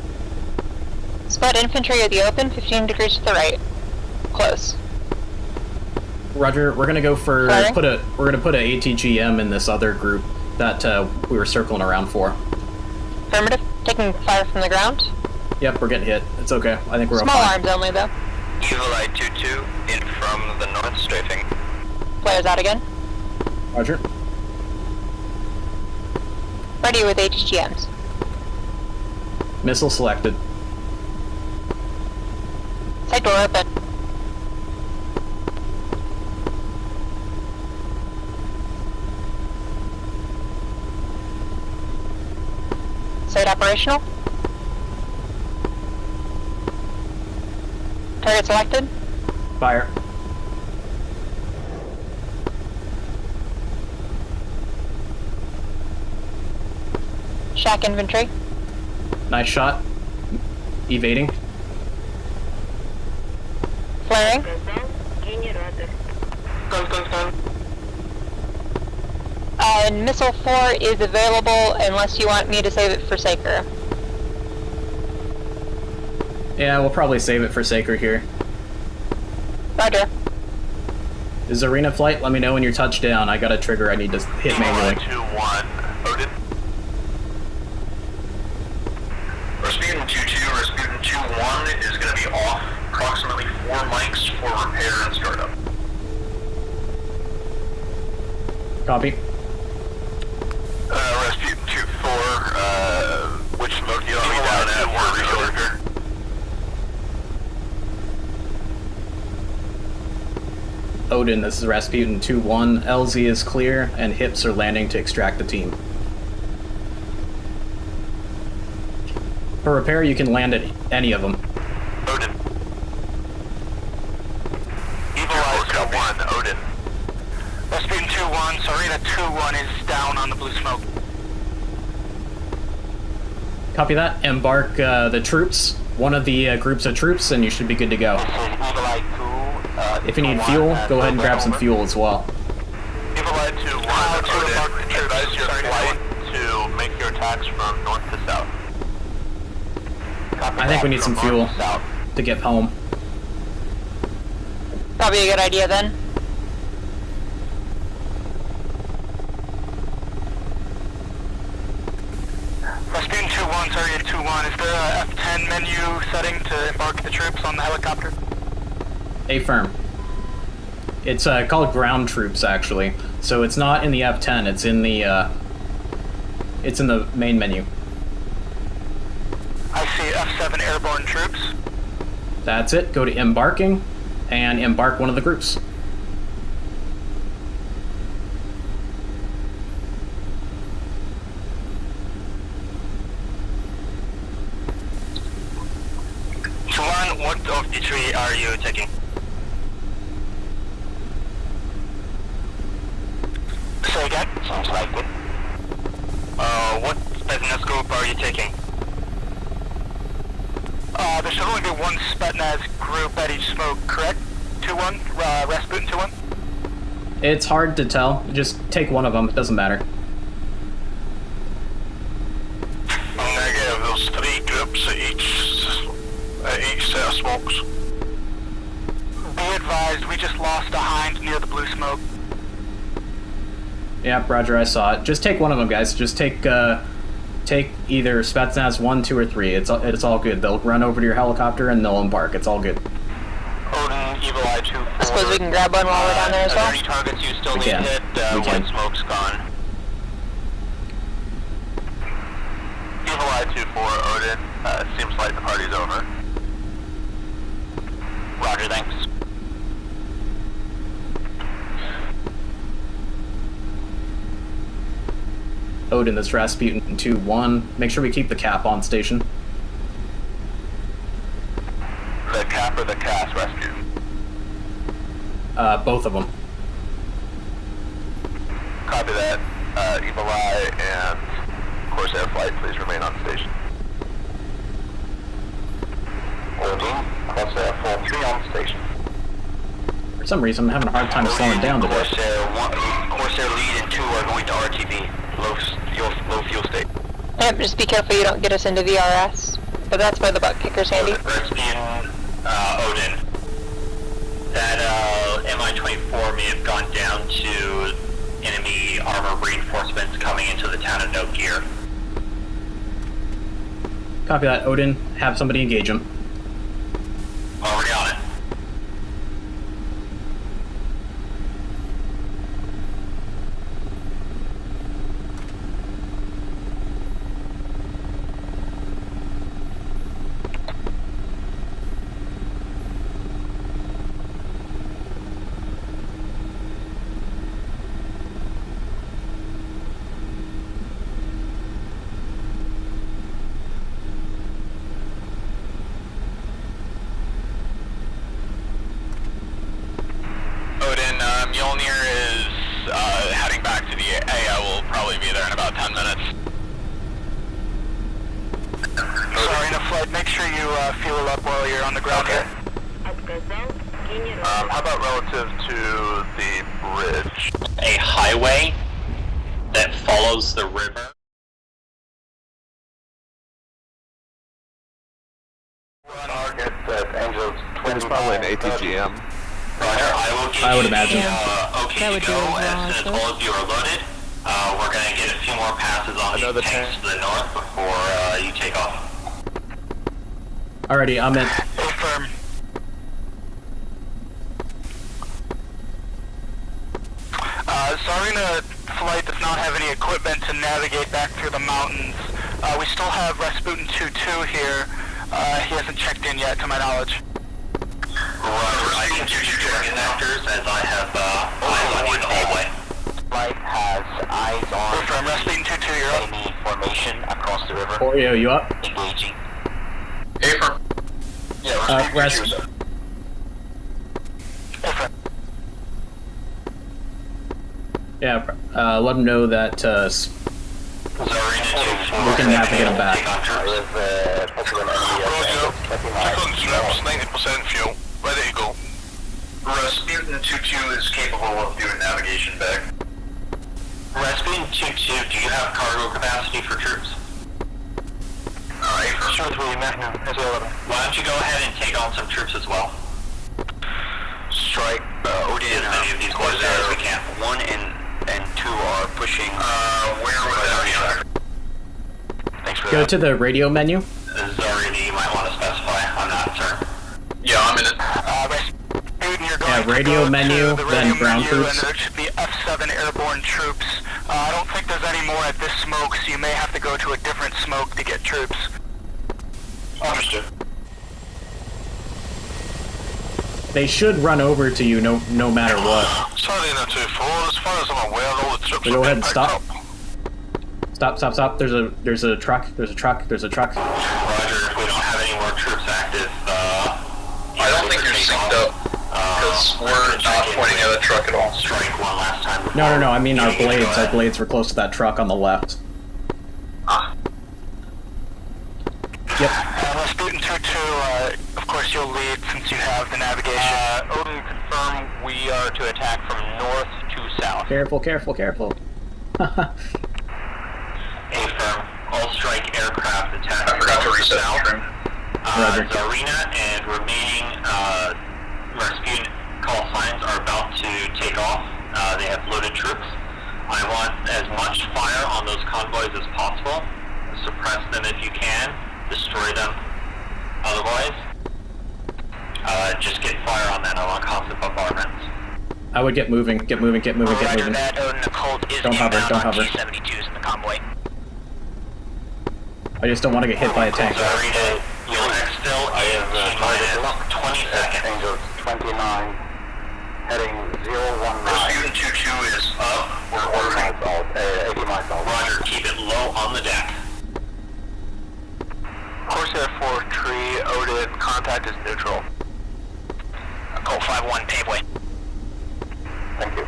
[SPEAKER 2] Spud infantry at the open, 15 degrees to the right. Close.
[SPEAKER 1] Roger, we're gonna go for
[SPEAKER 2] Firing?
[SPEAKER 1] we're gonna put a ATGM in this other group that we were circling around for.
[SPEAKER 2] Affirmative. Taking fire from the ground.
[SPEAKER 1] Yep, we're getting hit. It's okay. I think we're
[SPEAKER 2] Small
[SPEAKER 1] fine.
[SPEAKER 2] arms only though.
[SPEAKER 3] Evil Eye 2-2 in from the north strafing.
[SPEAKER 2] Flares out again.
[SPEAKER 1] Roger.
[SPEAKER 2] Ready with ATGMs.
[SPEAKER 1] Missile selected.
[SPEAKER 2] Side door open. Site operational. Target selected.
[SPEAKER 1] Fire.
[SPEAKER 2] shack infantry.
[SPEAKER 1] Nice shot. Evading.
[SPEAKER 2] Flaring. And Missile 4 is available unless you want me to save it for Saker.
[SPEAKER 1] Yeah, we'll probably save it for Saker here.
[SPEAKER 2] Roger.
[SPEAKER 1] Is Arena Flight? Let me know when you're touched down. I got a trigger I need to hit manually.
[SPEAKER 4] 2-1, Odin.
[SPEAKER 3] Rasputin 2-2, Rasputin 2-1 is going to be off approximately 4 mics for repair and startup.
[SPEAKER 1] Copy.
[SPEAKER 4] Rasputin 2-4, which smoke you want me down at for repair?
[SPEAKER 1] Odin, this is Rasputin 2-1. LZ is clear, and hips are landing to extract the team. For repair, you can land at any of them.
[SPEAKER 4] Odin. Evil Eyes 1, Odin. Rasputin 2-1, Sarita 2-1 is down on the blue smoke.
[SPEAKER 1] Copy that. Embark the troops, one of the groups of troops, and you should be good to go.
[SPEAKER 5] This is Evil Eye 2.
[SPEAKER 1] If you need fuel, go ahead and grab some fuel as well.
[SPEAKER 4] Evil Eye 2-1, Odin. Advise your flight to make your attacks from north to south.
[SPEAKER 1] I think we need some fuel to get home.
[SPEAKER 2] Probably a good idea then.
[SPEAKER 4] Rasputin 2-1, Sarita 2-1, is there a F10 menu setting to embark the troops on the helicopter?
[SPEAKER 1] Affirm. It's called ground troops, actually. So it's not in the F10. It's in the main menu.
[SPEAKER 4] I see F7 airborne troops.
[SPEAKER 1] That's it. Go to embarking, and embark one of the groups.
[SPEAKER 4] Chuan, what of the three are you taking? Say again?
[SPEAKER 5] Sounds like it.
[SPEAKER 4] What Spetsnaz group are you taking? There should only be one Spetsnaz group at each smoke, correct? 2-1, Rasputin 2-1?
[SPEAKER 1] It's hard to tell. Just take one of them. It doesn't matter.
[SPEAKER 4] Negative. There's 3 groups at each set of smokes. Be advised, we just lost a Hind near the blue smoke.
[SPEAKER 1] Yep, Roger, I saw it. Just take one of them, guys. Just take either Spetsnaz 1, 2, or 3. It's all good. They'll run over to your helicopter and they'll embark. It's all good.
[SPEAKER 4] Odin, Evil Eye 2-4.
[SPEAKER 2] I suppose we can grab one while we're down there as well.
[SPEAKER 4] Are there any targets you still
[SPEAKER 1] We
[SPEAKER 4] need
[SPEAKER 1] can.
[SPEAKER 4] hit?
[SPEAKER 1] We can.
[SPEAKER 4] White smoke's gone. Evil Eye 2-4, Odin. Seems like the party's over. Roger, thanks.
[SPEAKER 1] Odin, this Rasputin 2-1. Make sure we keep the cap on station.
[SPEAKER 4] The cap or the cast rescue?
[SPEAKER 1] Both of them.
[SPEAKER 4] Copy that. Evil Eye and Corsair Flight, please remain on station.
[SPEAKER 5] Odin, Corsair 4-3 on station.
[SPEAKER 1] For some reason, I'm having a hard time slowing down today.
[SPEAKER 3] Corsair lead and 2 are going to RTB, low fuel state.
[SPEAKER 2] Yep, just be careful you don't get us into VRS. But that's where the butt kicker's handy.
[SPEAKER 3] Rasputin, Odin. That MI-24 may have gone down to enemy armor reinforcements coming into the town of No Gear.
[SPEAKER 1] Copy that, Odin. Have somebody engage him.
[SPEAKER 3] Already on it.
[SPEAKER 4] Mjolnir is heading back to the AA. Will probably be there in about 10 minutes. flight, make sure you fuel up while you're on the ground here. How about relative to the bridge?
[SPEAKER 3] A highway that follows the river.
[SPEAKER 4] Target at Angel 20.
[SPEAKER 6] There's probably an ATGM.
[SPEAKER 3] Roger,
[SPEAKER 1] I would imagine.
[SPEAKER 3] Okay
[SPEAKER 7] That would
[SPEAKER 3] to go
[SPEAKER 7] be
[SPEAKER 3] as soon as all of you are loaded. We're going to get a few more passes on
[SPEAKER 6] Another
[SPEAKER 3] these tanks to the north before you take off.
[SPEAKER 1] Alrighty, I'm in.
[SPEAKER 4] Affirm. Zarina flight does not have any equipment to navigate back through the mountains. We still have Rasputin 2-2 here. He hasn't checked in yet, to my knowledge.
[SPEAKER 3] Roger, I can do your direction actors as I have eyes on you the whole way.
[SPEAKER 5] Flight has eyes on
[SPEAKER 4] Affirm, Rasputin 2-2, you're up.
[SPEAKER 5] enemy formation across the river.
[SPEAKER 1] Oreo, you up?
[SPEAKER 5] Engaging.
[SPEAKER 3] Affirm. Yeah,
[SPEAKER 1] Res-
[SPEAKER 4] Affirm.
[SPEAKER 1] Yeah, let him know that
[SPEAKER 3] Zarina 2-4.
[SPEAKER 1] we can navigate him back.
[SPEAKER 4] Snaps, 90% fuel. Ready to go.
[SPEAKER 3] Rasputin 2-2 is capable of doing navigation back. Rasputin 2-2, do you have cargo capacity for troops? Alright,
[SPEAKER 5] Sure, Magnum,
[SPEAKER 3] why don't you go ahead and take on some troops as well?
[SPEAKER 5] Strike, Odin,
[SPEAKER 3] As many of these boys there as we can.
[SPEAKER 5] 1 and 2 are pushing.
[SPEAKER 3] Where was that?
[SPEAKER 5] Thanks for
[SPEAKER 1] Go
[SPEAKER 5] that.
[SPEAKER 1] to the radio menu.
[SPEAKER 3] Zarina, you might want to specify on that, sir.
[SPEAKER 4] Yeah, I'm in it. Rasputin, you're going
[SPEAKER 1] Yeah,
[SPEAKER 4] to
[SPEAKER 1] radio
[SPEAKER 4] go
[SPEAKER 1] menu,
[SPEAKER 4] to the
[SPEAKER 1] then
[SPEAKER 4] radio
[SPEAKER 1] ground
[SPEAKER 4] menu,
[SPEAKER 1] troops.
[SPEAKER 4] and there should be F7 airborne troops. I don't think there's any more at this smoke, so you may have to go to a different smoke to get troops.
[SPEAKER 3] Understood.
[SPEAKER 1] They should run over to you no matter what.
[SPEAKER 4] Sorry, no 2-4. As far as I'm aware, all the troops
[SPEAKER 1] So go ahead and stop. Stop. There's a truck. There's a truck.
[SPEAKER 3] Roger, we don't have any more troops active.
[SPEAKER 8] I don't think you're synced up, because we're not pointing at a truck at all.
[SPEAKER 3] Strike one last time.
[SPEAKER 1] No, I mean our blades. Our blades were close to that truck on the left. Yep.
[SPEAKER 4] Rasputin 2-2, of course you'll lead since you have the navigation.
[SPEAKER 3] Odin, confirm we are to attack from north to south.
[SPEAKER 1] Careful.
[SPEAKER 3] Affirm. All strike aircraft attack.
[SPEAKER 8] I forgot to reset the trim.
[SPEAKER 1] Roger.
[SPEAKER 3] Zarina and remaining Rasputin call signs are about to take off. They have loaded troops. I want as much fire on those convoys as possible. Suppress them if you can. Destroy them. Otherwise, just get fire on that. I want constant bombardments.
[SPEAKER 1] I would get moving. Get moving.
[SPEAKER 5] Roger that, Odin, the Colt is
[SPEAKER 1] Don't hover,
[SPEAKER 5] inbound
[SPEAKER 1] don't
[SPEAKER 5] on
[SPEAKER 1] hover.
[SPEAKER 5] G-72s in the convoy.
[SPEAKER 1] I just don't want to get hit by a tank.
[SPEAKER 3] Zarina, you'll exfil in T-minus 20 seconds.
[SPEAKER 5] Angel 29, heading 019.
[SPEAKER 3] Rasputin 2-2 is up. We're ordering.
[SPEAKER 5] 80 miles out.
[SPEAKER 3] Roger, keep it low on the deck.
[SPEAKER 4] Corsair 4-3, Odin, contact is neutral.
[SPEAKER 5] Colt 5-1, paveway.
[SPEAKER 4] Thank you.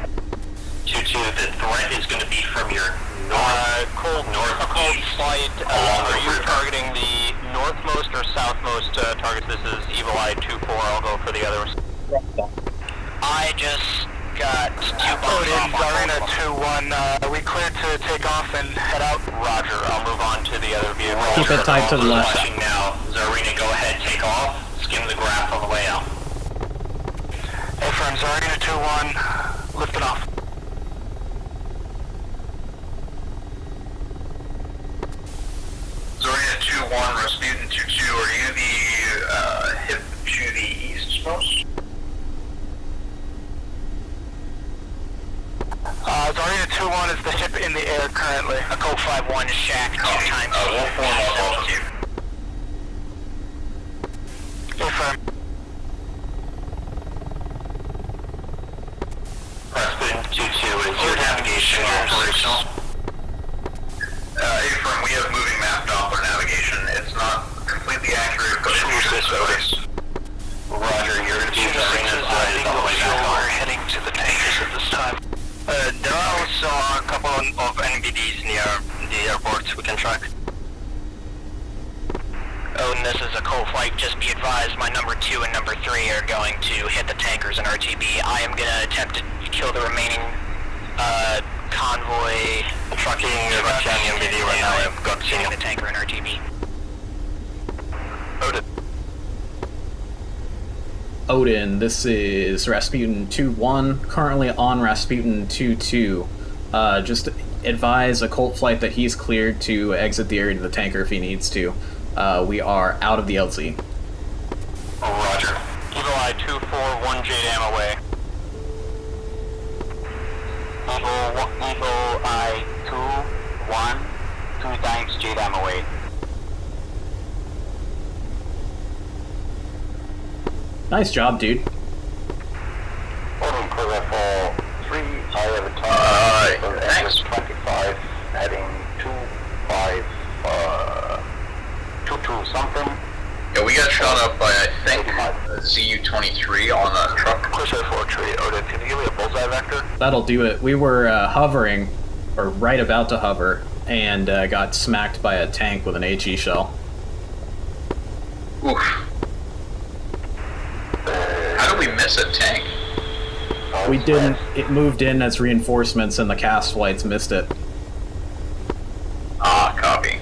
[SPEAKER 3] 2-2, the threat is going to be from your northeast
[SPEAKER 4] flight,
[SPEAKER 3] are you
[SPEAKER 4] targeting the northmost or southmost targets? This is Evil Eye 2-4, I'll go for the others.
[SPEAKER 5] I just got 2 bombs
[SPEAKER 4] Odin,
[SPEAKER 5] off on
[SPEAKER 4] Zarina
[SPEAKER 5] both.
[SPEAKER 4] 2-1, we cleared to take off and head out. Roger, I'll move on to the other vehicle.
[SPEAKER 1] Keep it tight to the left.
[SPEAKER 3] Flashing now. Zarina, go ahead, take off. Skim the graph on the way out.
[SPEAKER 4] Affirm, Zarina 2-1, lifting off.
[SPEAKER 8] Zarina 2-1, Rasputin 2-2, are you the hip to the eastmost?
[SPEAKER 4] Zarina 2-1 is the hip in the air currently.
[SPEAKER 5] A Colt 5-1 shack 2 times.
[SPEAKER 8] We'll form up with you.
[SPEAKER 4] Affirm.
[SPEAKER 3] Rasputin 2-2, is your navigation operational?
[SPEAKER 8] Affirm, we have moving map Doppler navigation. It's not completely accurate, but it should notice.
[SPEAKER 3] Roger, you're going to be Zarina's eyes all the way back on.
[SPEAKER 4] We're heading to the tankers at this time.
[SPEAKER 5] There are also a couple of NBDs near the airport we can track. Odin, this is a cold flight. Just be advised, my number 2 and number 3 are going to hit the tankers in RTB. I am going to attempt to kill the remaining convoy.
[SPEAKER 4] Tracking the canyon video right now. I've got
[SPEAKER 5] hitting the tanker in RTB.
[SPEAKER 4] Odin.
[SPEAKER 1] Odin, this is Rasputin 2-1, currently on Rasputin 2-2. Just advise a Colt flight that he's cleared to exit the area to the tanker if he needs to. We are out of the LZ.
[SPEAKER 4] Roger. Eagle Eye 241 JDAM away.
[SPEAKER 5] Eagle Eye 2-1, 2 times JDAM away.
[SPEAKER 1] Nice job, dude.
[SPEAKER 3] Odin, clear for 3, I have a time.
[SPEAKER 4] Thanks.
[SPEAKER 3] 25, heading 22 something.
[SPEAKER 8] Yeah, we got shot up by, I think, ZU-23 on a truck.
[SPEAKER 4] Course Air 4 tree. Odin, can you give me a bullseye vector?
[SPEAKER 1] That'll do it. We were hovering, or right about to hover, and got smacked by a tank with an HE shell.
[SPEAKER 8] Oof. How do we miss a tank?
[SPEAKER 1] We didn't. It moved in as reinforcements, and the cast flights missed it.
[SPEAKER 8] Ah, copy.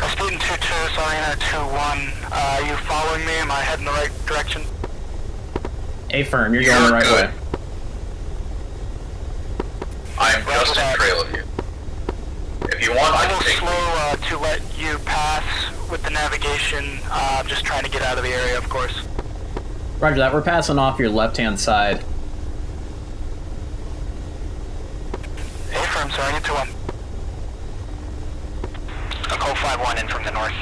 [SPEAKER 5] Rasputin 2-2, Sarina 2-1. Are you following me? Am I heading the right direction?
[SPEAKER 1] A-firm, you're going the right
[SPEAKER 8] good.
[SPEAKER 1] way.
[SPEAKER 8] I'm just in trail of you. If you want, I can take you.
[SPEAKER 5] slow to let you pass with the navigation. I'm just trying to get out of the area, of course.
[SPEAKER 1] Roger that. We're passing off your left-hand side.
[SPEAKER 5] A-firm, Sarina 2-1. A Colt 5-1 in from the north.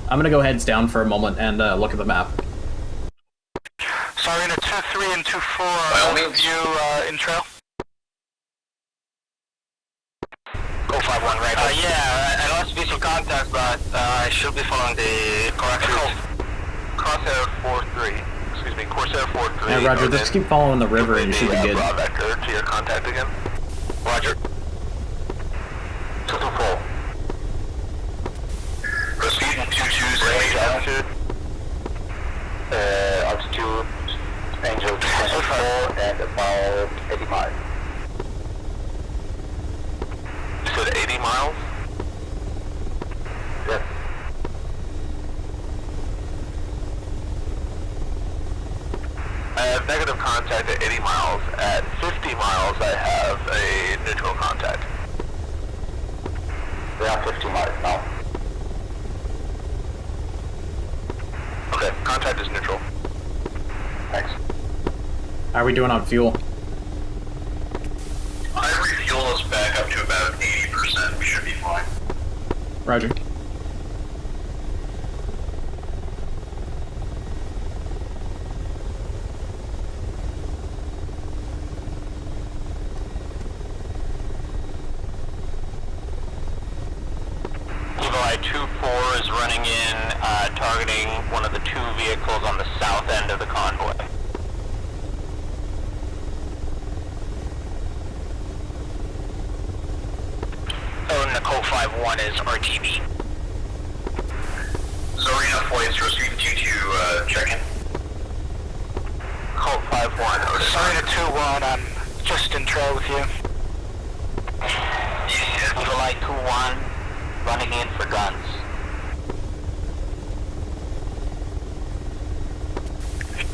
[SPEAKER 1] I'm gonna go heads down for a moment and look at the map.
[SPEAKER 5] Sarina 2-3 and 2-4,
[SPEAKER 8] By all
[SPEAKER 5] both of
[SPEAKER 8] means.
[SPEAKER 5] you in trail? Colt 5-1, right?
[SPEAKER 4] Yeah, I lost visual contact, but I should be following the correct route. Corsair 4-3. Excuse me, Corsair 4-3.
[SPEAKER 1] Yeah, Roger, just keep following the river and you should be good.
[SPEAKER 4] Raw vector to your contact again. Roger. 224.
[SPEAKER 3] Rasputin 2-2's range altitude. Altitude, Angel 24 and about 80 miles.
[SPEAKER 4] You said 80 miles?
[SPEAKER 3] Yes.
[SPEAKER 4] I have negative contact at 80 miles. At 50 miles, I have a neutral contact.
[SPEAKER 3] We are 50 miles now.
[SPEAKER 4] Okay, contact is neutral.
[SPEAKER 3] Thanks.
[SPEAKER 1] How are we doing on fuel?
[SPEAKER 8] I refuel us back up to about 80%. We should be fine.
[SPEAKER 1] Roger.
[SPEAKER 5] Eagle-Eye 2-4 is running in, targeting one of the 2 vehicles on the south end of the convoy. Oh, and the Colt 5-1 is RTB.
[SPEAKER 8] Zarina flights, Rasputin 2-2, check in.
[SPEAKER 4] Colt 5-1.
[SPEAKER 5] Sarina 2-1, I'm just in trail with you. Eagle-Eye 2-1, running in for guns.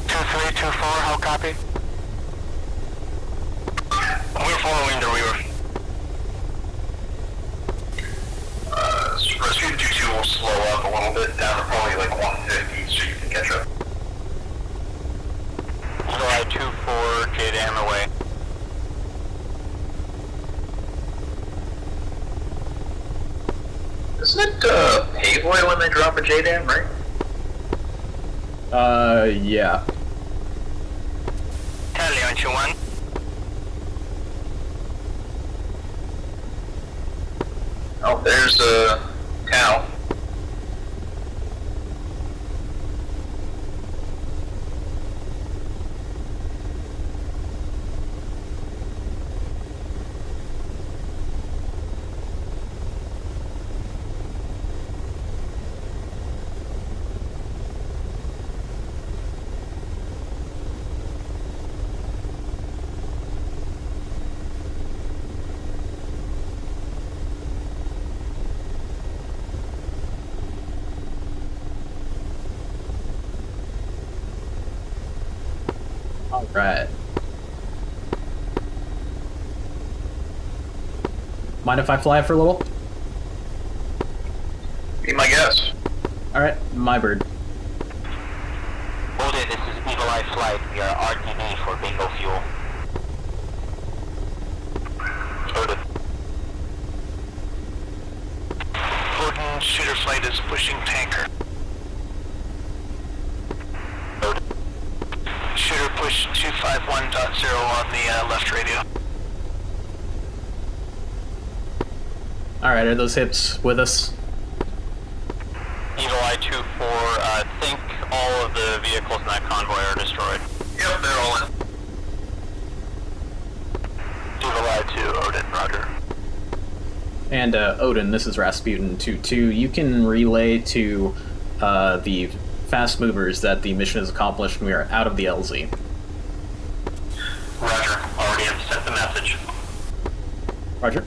[SPEAKER 5] 2-3, 2-4, how copy?
[SPEAKER 4] We're following the river.
[SPEAKER 8] Rasputin 2-2 will slow up a little bit, down to probably like 150, so you can catch up.
[SPEAKER 5] Eagle-Eye 2-4, JDAM away.
[SPEAKER 8] Isn't it Pavoy when they drop a JDAM, right?
[SPEAKER 1] Yeah.
[SPEAKER 5] Leon 2-1.
[SPEAKER 8] Oh, there's Cal.
[SPEAKER 1] Right. Mind if I fly for a little?
[SPEAKER 8] Be my guess.
[SPEAKER 1] Alright, my bird.
[SPEAKER 3] Odin, this is Evil Eye Flight. We are RTB for bingo fuel.
[SPEAKER 4] Odin. Odin, shooter flight is pushing tanker. Odin. Shooter push 251.0 on the left radio.
[SPEAKER 1] Alright, are those hips with us?
[SPEAKER 3] Evil Eye 2-4, think all of the vehicles in that convoy are destroyed.
[SPEAKER 8] Yep, they're all in.
[SPEAKER 4] Evil Eye 2, Odin, roger.
[SPEAKER 1] And Odin, this is Rasputin 2-2. You can relay to the fast movers that the mission is accomplished and we are out of the LZ.
[SPEAKER 3] Roger, already have sent the message.
[SPEAKER 1] Roger.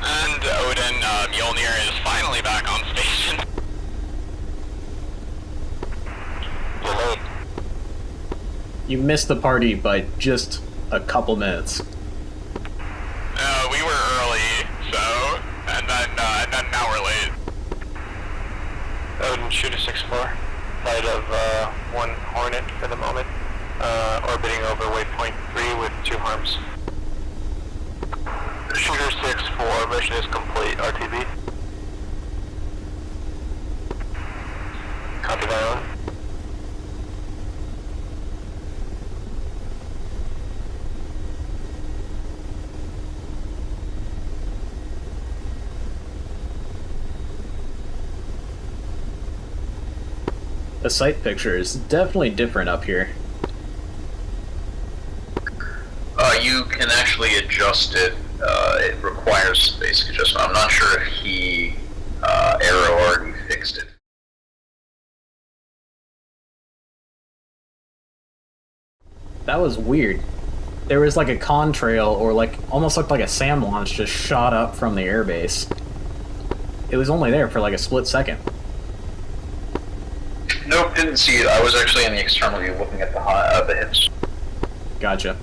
[SPEAKER 3] And Odin, Mjolnir is finally back on station. You're late.
[SPEAKER 1] You missed the party by just a couple minutes.
[SPEAKER 3] We were early, so, and then now we're late. Odin, shoot a 6-4. Flight of 1 Hornet for the moment. Orbiting over waypoint 3 with 2 harms.
[SPEAKER 4] Shooter 6-4, mission is complete, RTB.
[SPEAKER 3] Copy that, Odin.
[SPEAKER 1] The sight picture is definitely different up here.
[SPEAKER 8] You can actually adjust it. It requires basic adjustment. I'm not sure if he, Arrow already fixed it.
[SPEAKER 1] That was weird. There was like a contrail, or like almost looked like a SAM launch just shot up from the airbase. It was only there for like a split second.
[SPEAKER 8] Nope, didn't see it. I was actually in the external view looking at the hits.
[SPEAKER 1] Gotcha.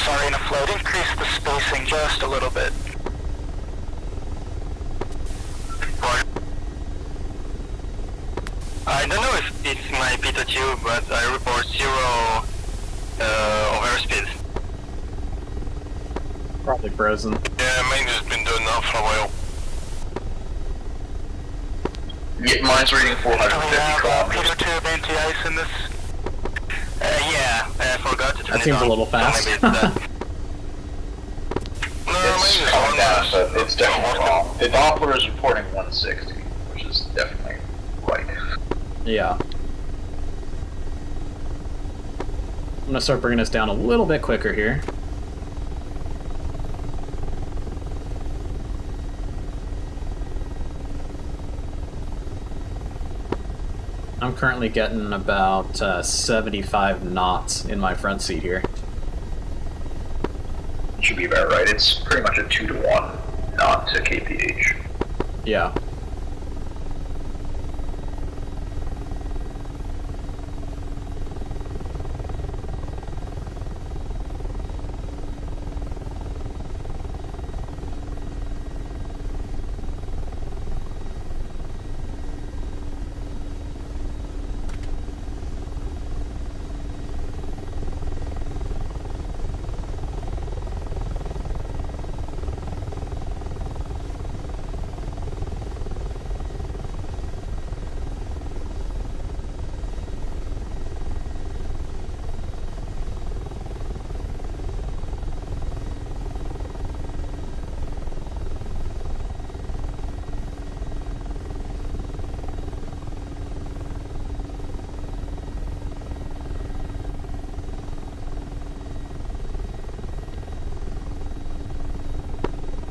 [SPEAKER 4] Sorry, in a float, increase the spacing just a little bit.
[SPEAKER 3] I don't know if it's my P2, but I report 0 overspeed.
[SPEAKER 1] Probably frozen.
[SPEAKER 4] Yeah, mine has been doing that for a while.
[SPEAKER 8] Yeah, mine's reading 450 kilometers.
[SPEAKER 4] P2 anti-ice in this?
[SPEAKER 3] Yeah, I forgot to turn
[SPEAKER 1] That
[SPEAKER 3] it
[SPEAKER 1] seems
[SPEAKER 3] on.
[SPEAKER 1] a little
[SPEAKER 3] So
[SPEAKER 1] fast.
[SPEAKER 3] maybe it's that.
[SPEAKER 4] No,
[SPEAKER 8] It's
[SPEAKER 4] mine is
[SPEAKER 8] calmed down,
[SPEAKER 4] almost.
[SPEAKER 8] but it's definitely wrong. The Doppler is reporting 160, which is definitely right.
[SPEAKER 1] Yeah. I'm gonna start bringing us down a little bit quicker here. I'm currently getting about 75 knots in my front seat here.
[SPEAKER 8] Should be about right. It's pretty much a 2-to-1 knot to kph.
[SPEAKER 1] Yeah.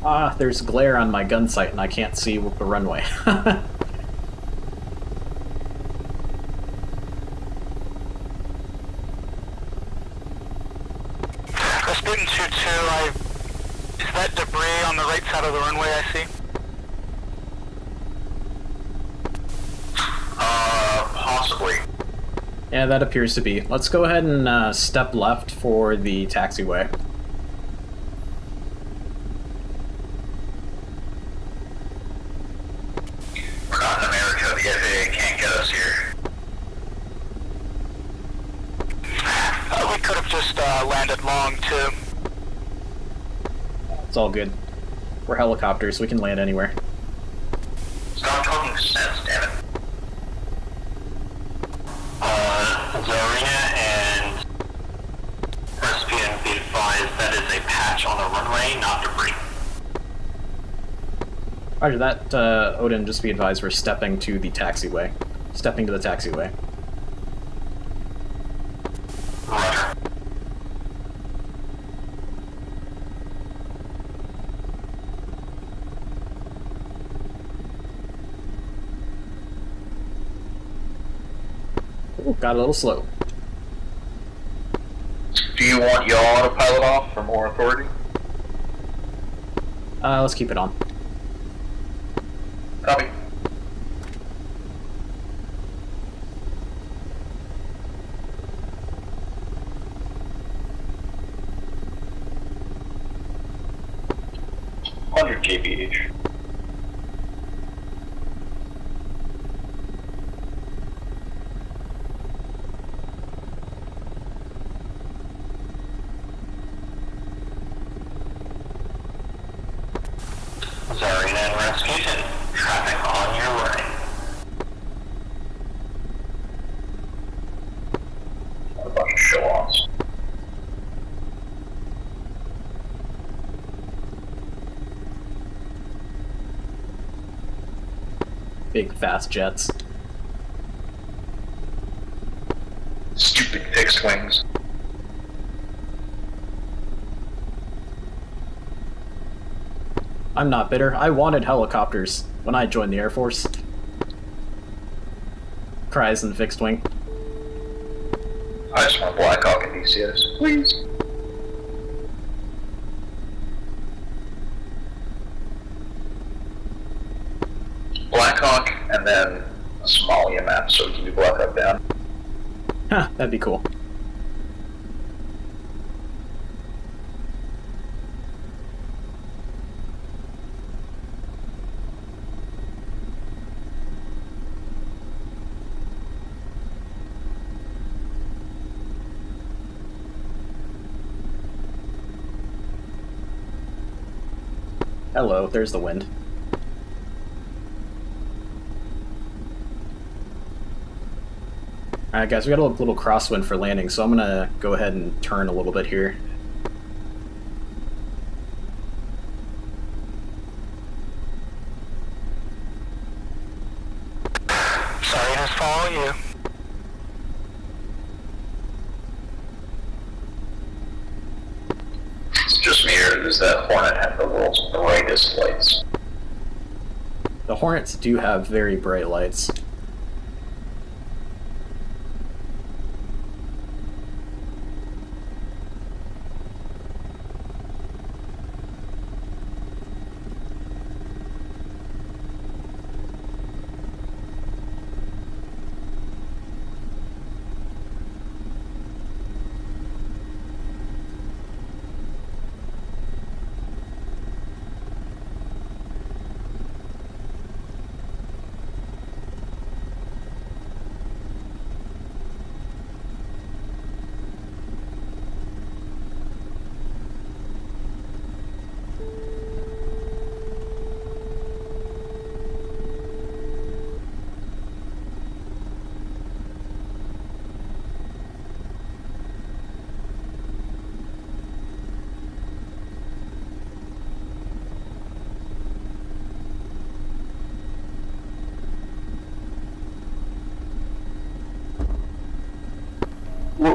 [SPEAKER 1] Ah, there's glare on my gun sight and I can't see the runway.
[SPEAKER 5] Rasputin 2-2, is that debris on the right side of the runway I see?
[SPEAKER 8] Possibly.
[SPEAKER 1] Yeah, that appears to be. Let's go ahead and step left for the taxiway.
[SPEAKER 8] We're not in America. The FAA can't get us here.
[SPEAKER 5] We could have just landed long too.
[SPEAKER 1] It's all good. We're helicopters, we can land anywhere.
[SPEAKER 8] Stop talking sense, damn it.
[SPEAKER 3] Zarina and Rasputin, be advised that is a patch on the runway, not debris.
[SPEAKER 1] Roger that, Odin, just be advised we're stepping to the taxiway. Stepping to the taxiway.
[SPEAKER 3] Roger.
[SPEAKER 1] Ooh, got a little slow.
[SPEAKER 8] Do you want y'all to pilot off for more authority?
[SPEAKER 1] Let's keep it on.
[SPEAKER 8] Copy. kph.
[SPEAKER 3] Zarina and Rasputin, traffic on your right.
[SPEAKER 8] A bunch of show-offs.
[SPEAKER 1] Big fast jets.
[SPEAKER 8] Stupid fixed wings.
[SPEAKER 1] I'm not bitter. I wanted helicopters when I joined the Air Force. Cries and fixed wing.
[SPEAKER 8] I just want Black Hawk and DCS, please. Black Hawk and then a Somalia map so we can do Black Hawk down.
[SPEAKER 1] Huh, that'd be cool. Hello, there's the wind. Alright guys, we got a little crosswind for landing, so I'm gonna go ahead and turn a little bit here.
[SPEAKER 5] Sorry to follow you.
[SPEAKER 8] It's just me, or does that Hornet have the world's brightest lights?
[SPEAKER 1] The Hornets do have very bright lights.
[SPEAKER 5] Sorry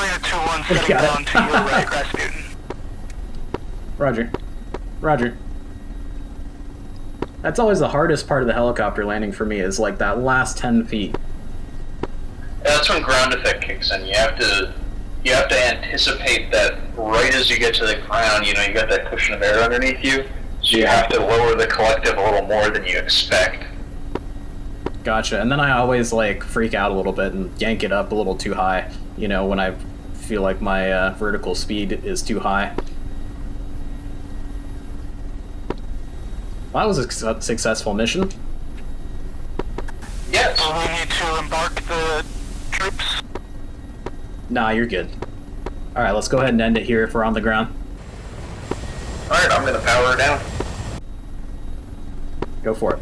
[SPEAKER 5] to 2-1 setting down to your right, Rasputin.
[SPEAKER 1] Roger. Roger. That's always the hardest part of the helicopter landing for me, is like that last 10 feet.
[SPEAKER 8] That's when ground effect kicks in. You have to anticipate that right as you get to the ground, you know, you got that cushion of air underneath you, so you have to lower the collective a little more than you expect.
[SPEAKER 1] Gotcha. And then I always like freak out a little bit and yank it up a little too high, you know, when I feel like my vertical speed is too high. Well, that was a successful mission.
[SPEAKER 8] Yes.
[SPEAKER 4] So we need to embark the troops.
[SPEAKER 1] Nah, you're good. Alright, let's go ahead and end it here if we're on the ground.
[SPEAKER 8] Alright, I'm gonna power her down.
[SPEAKER 1] Go for it.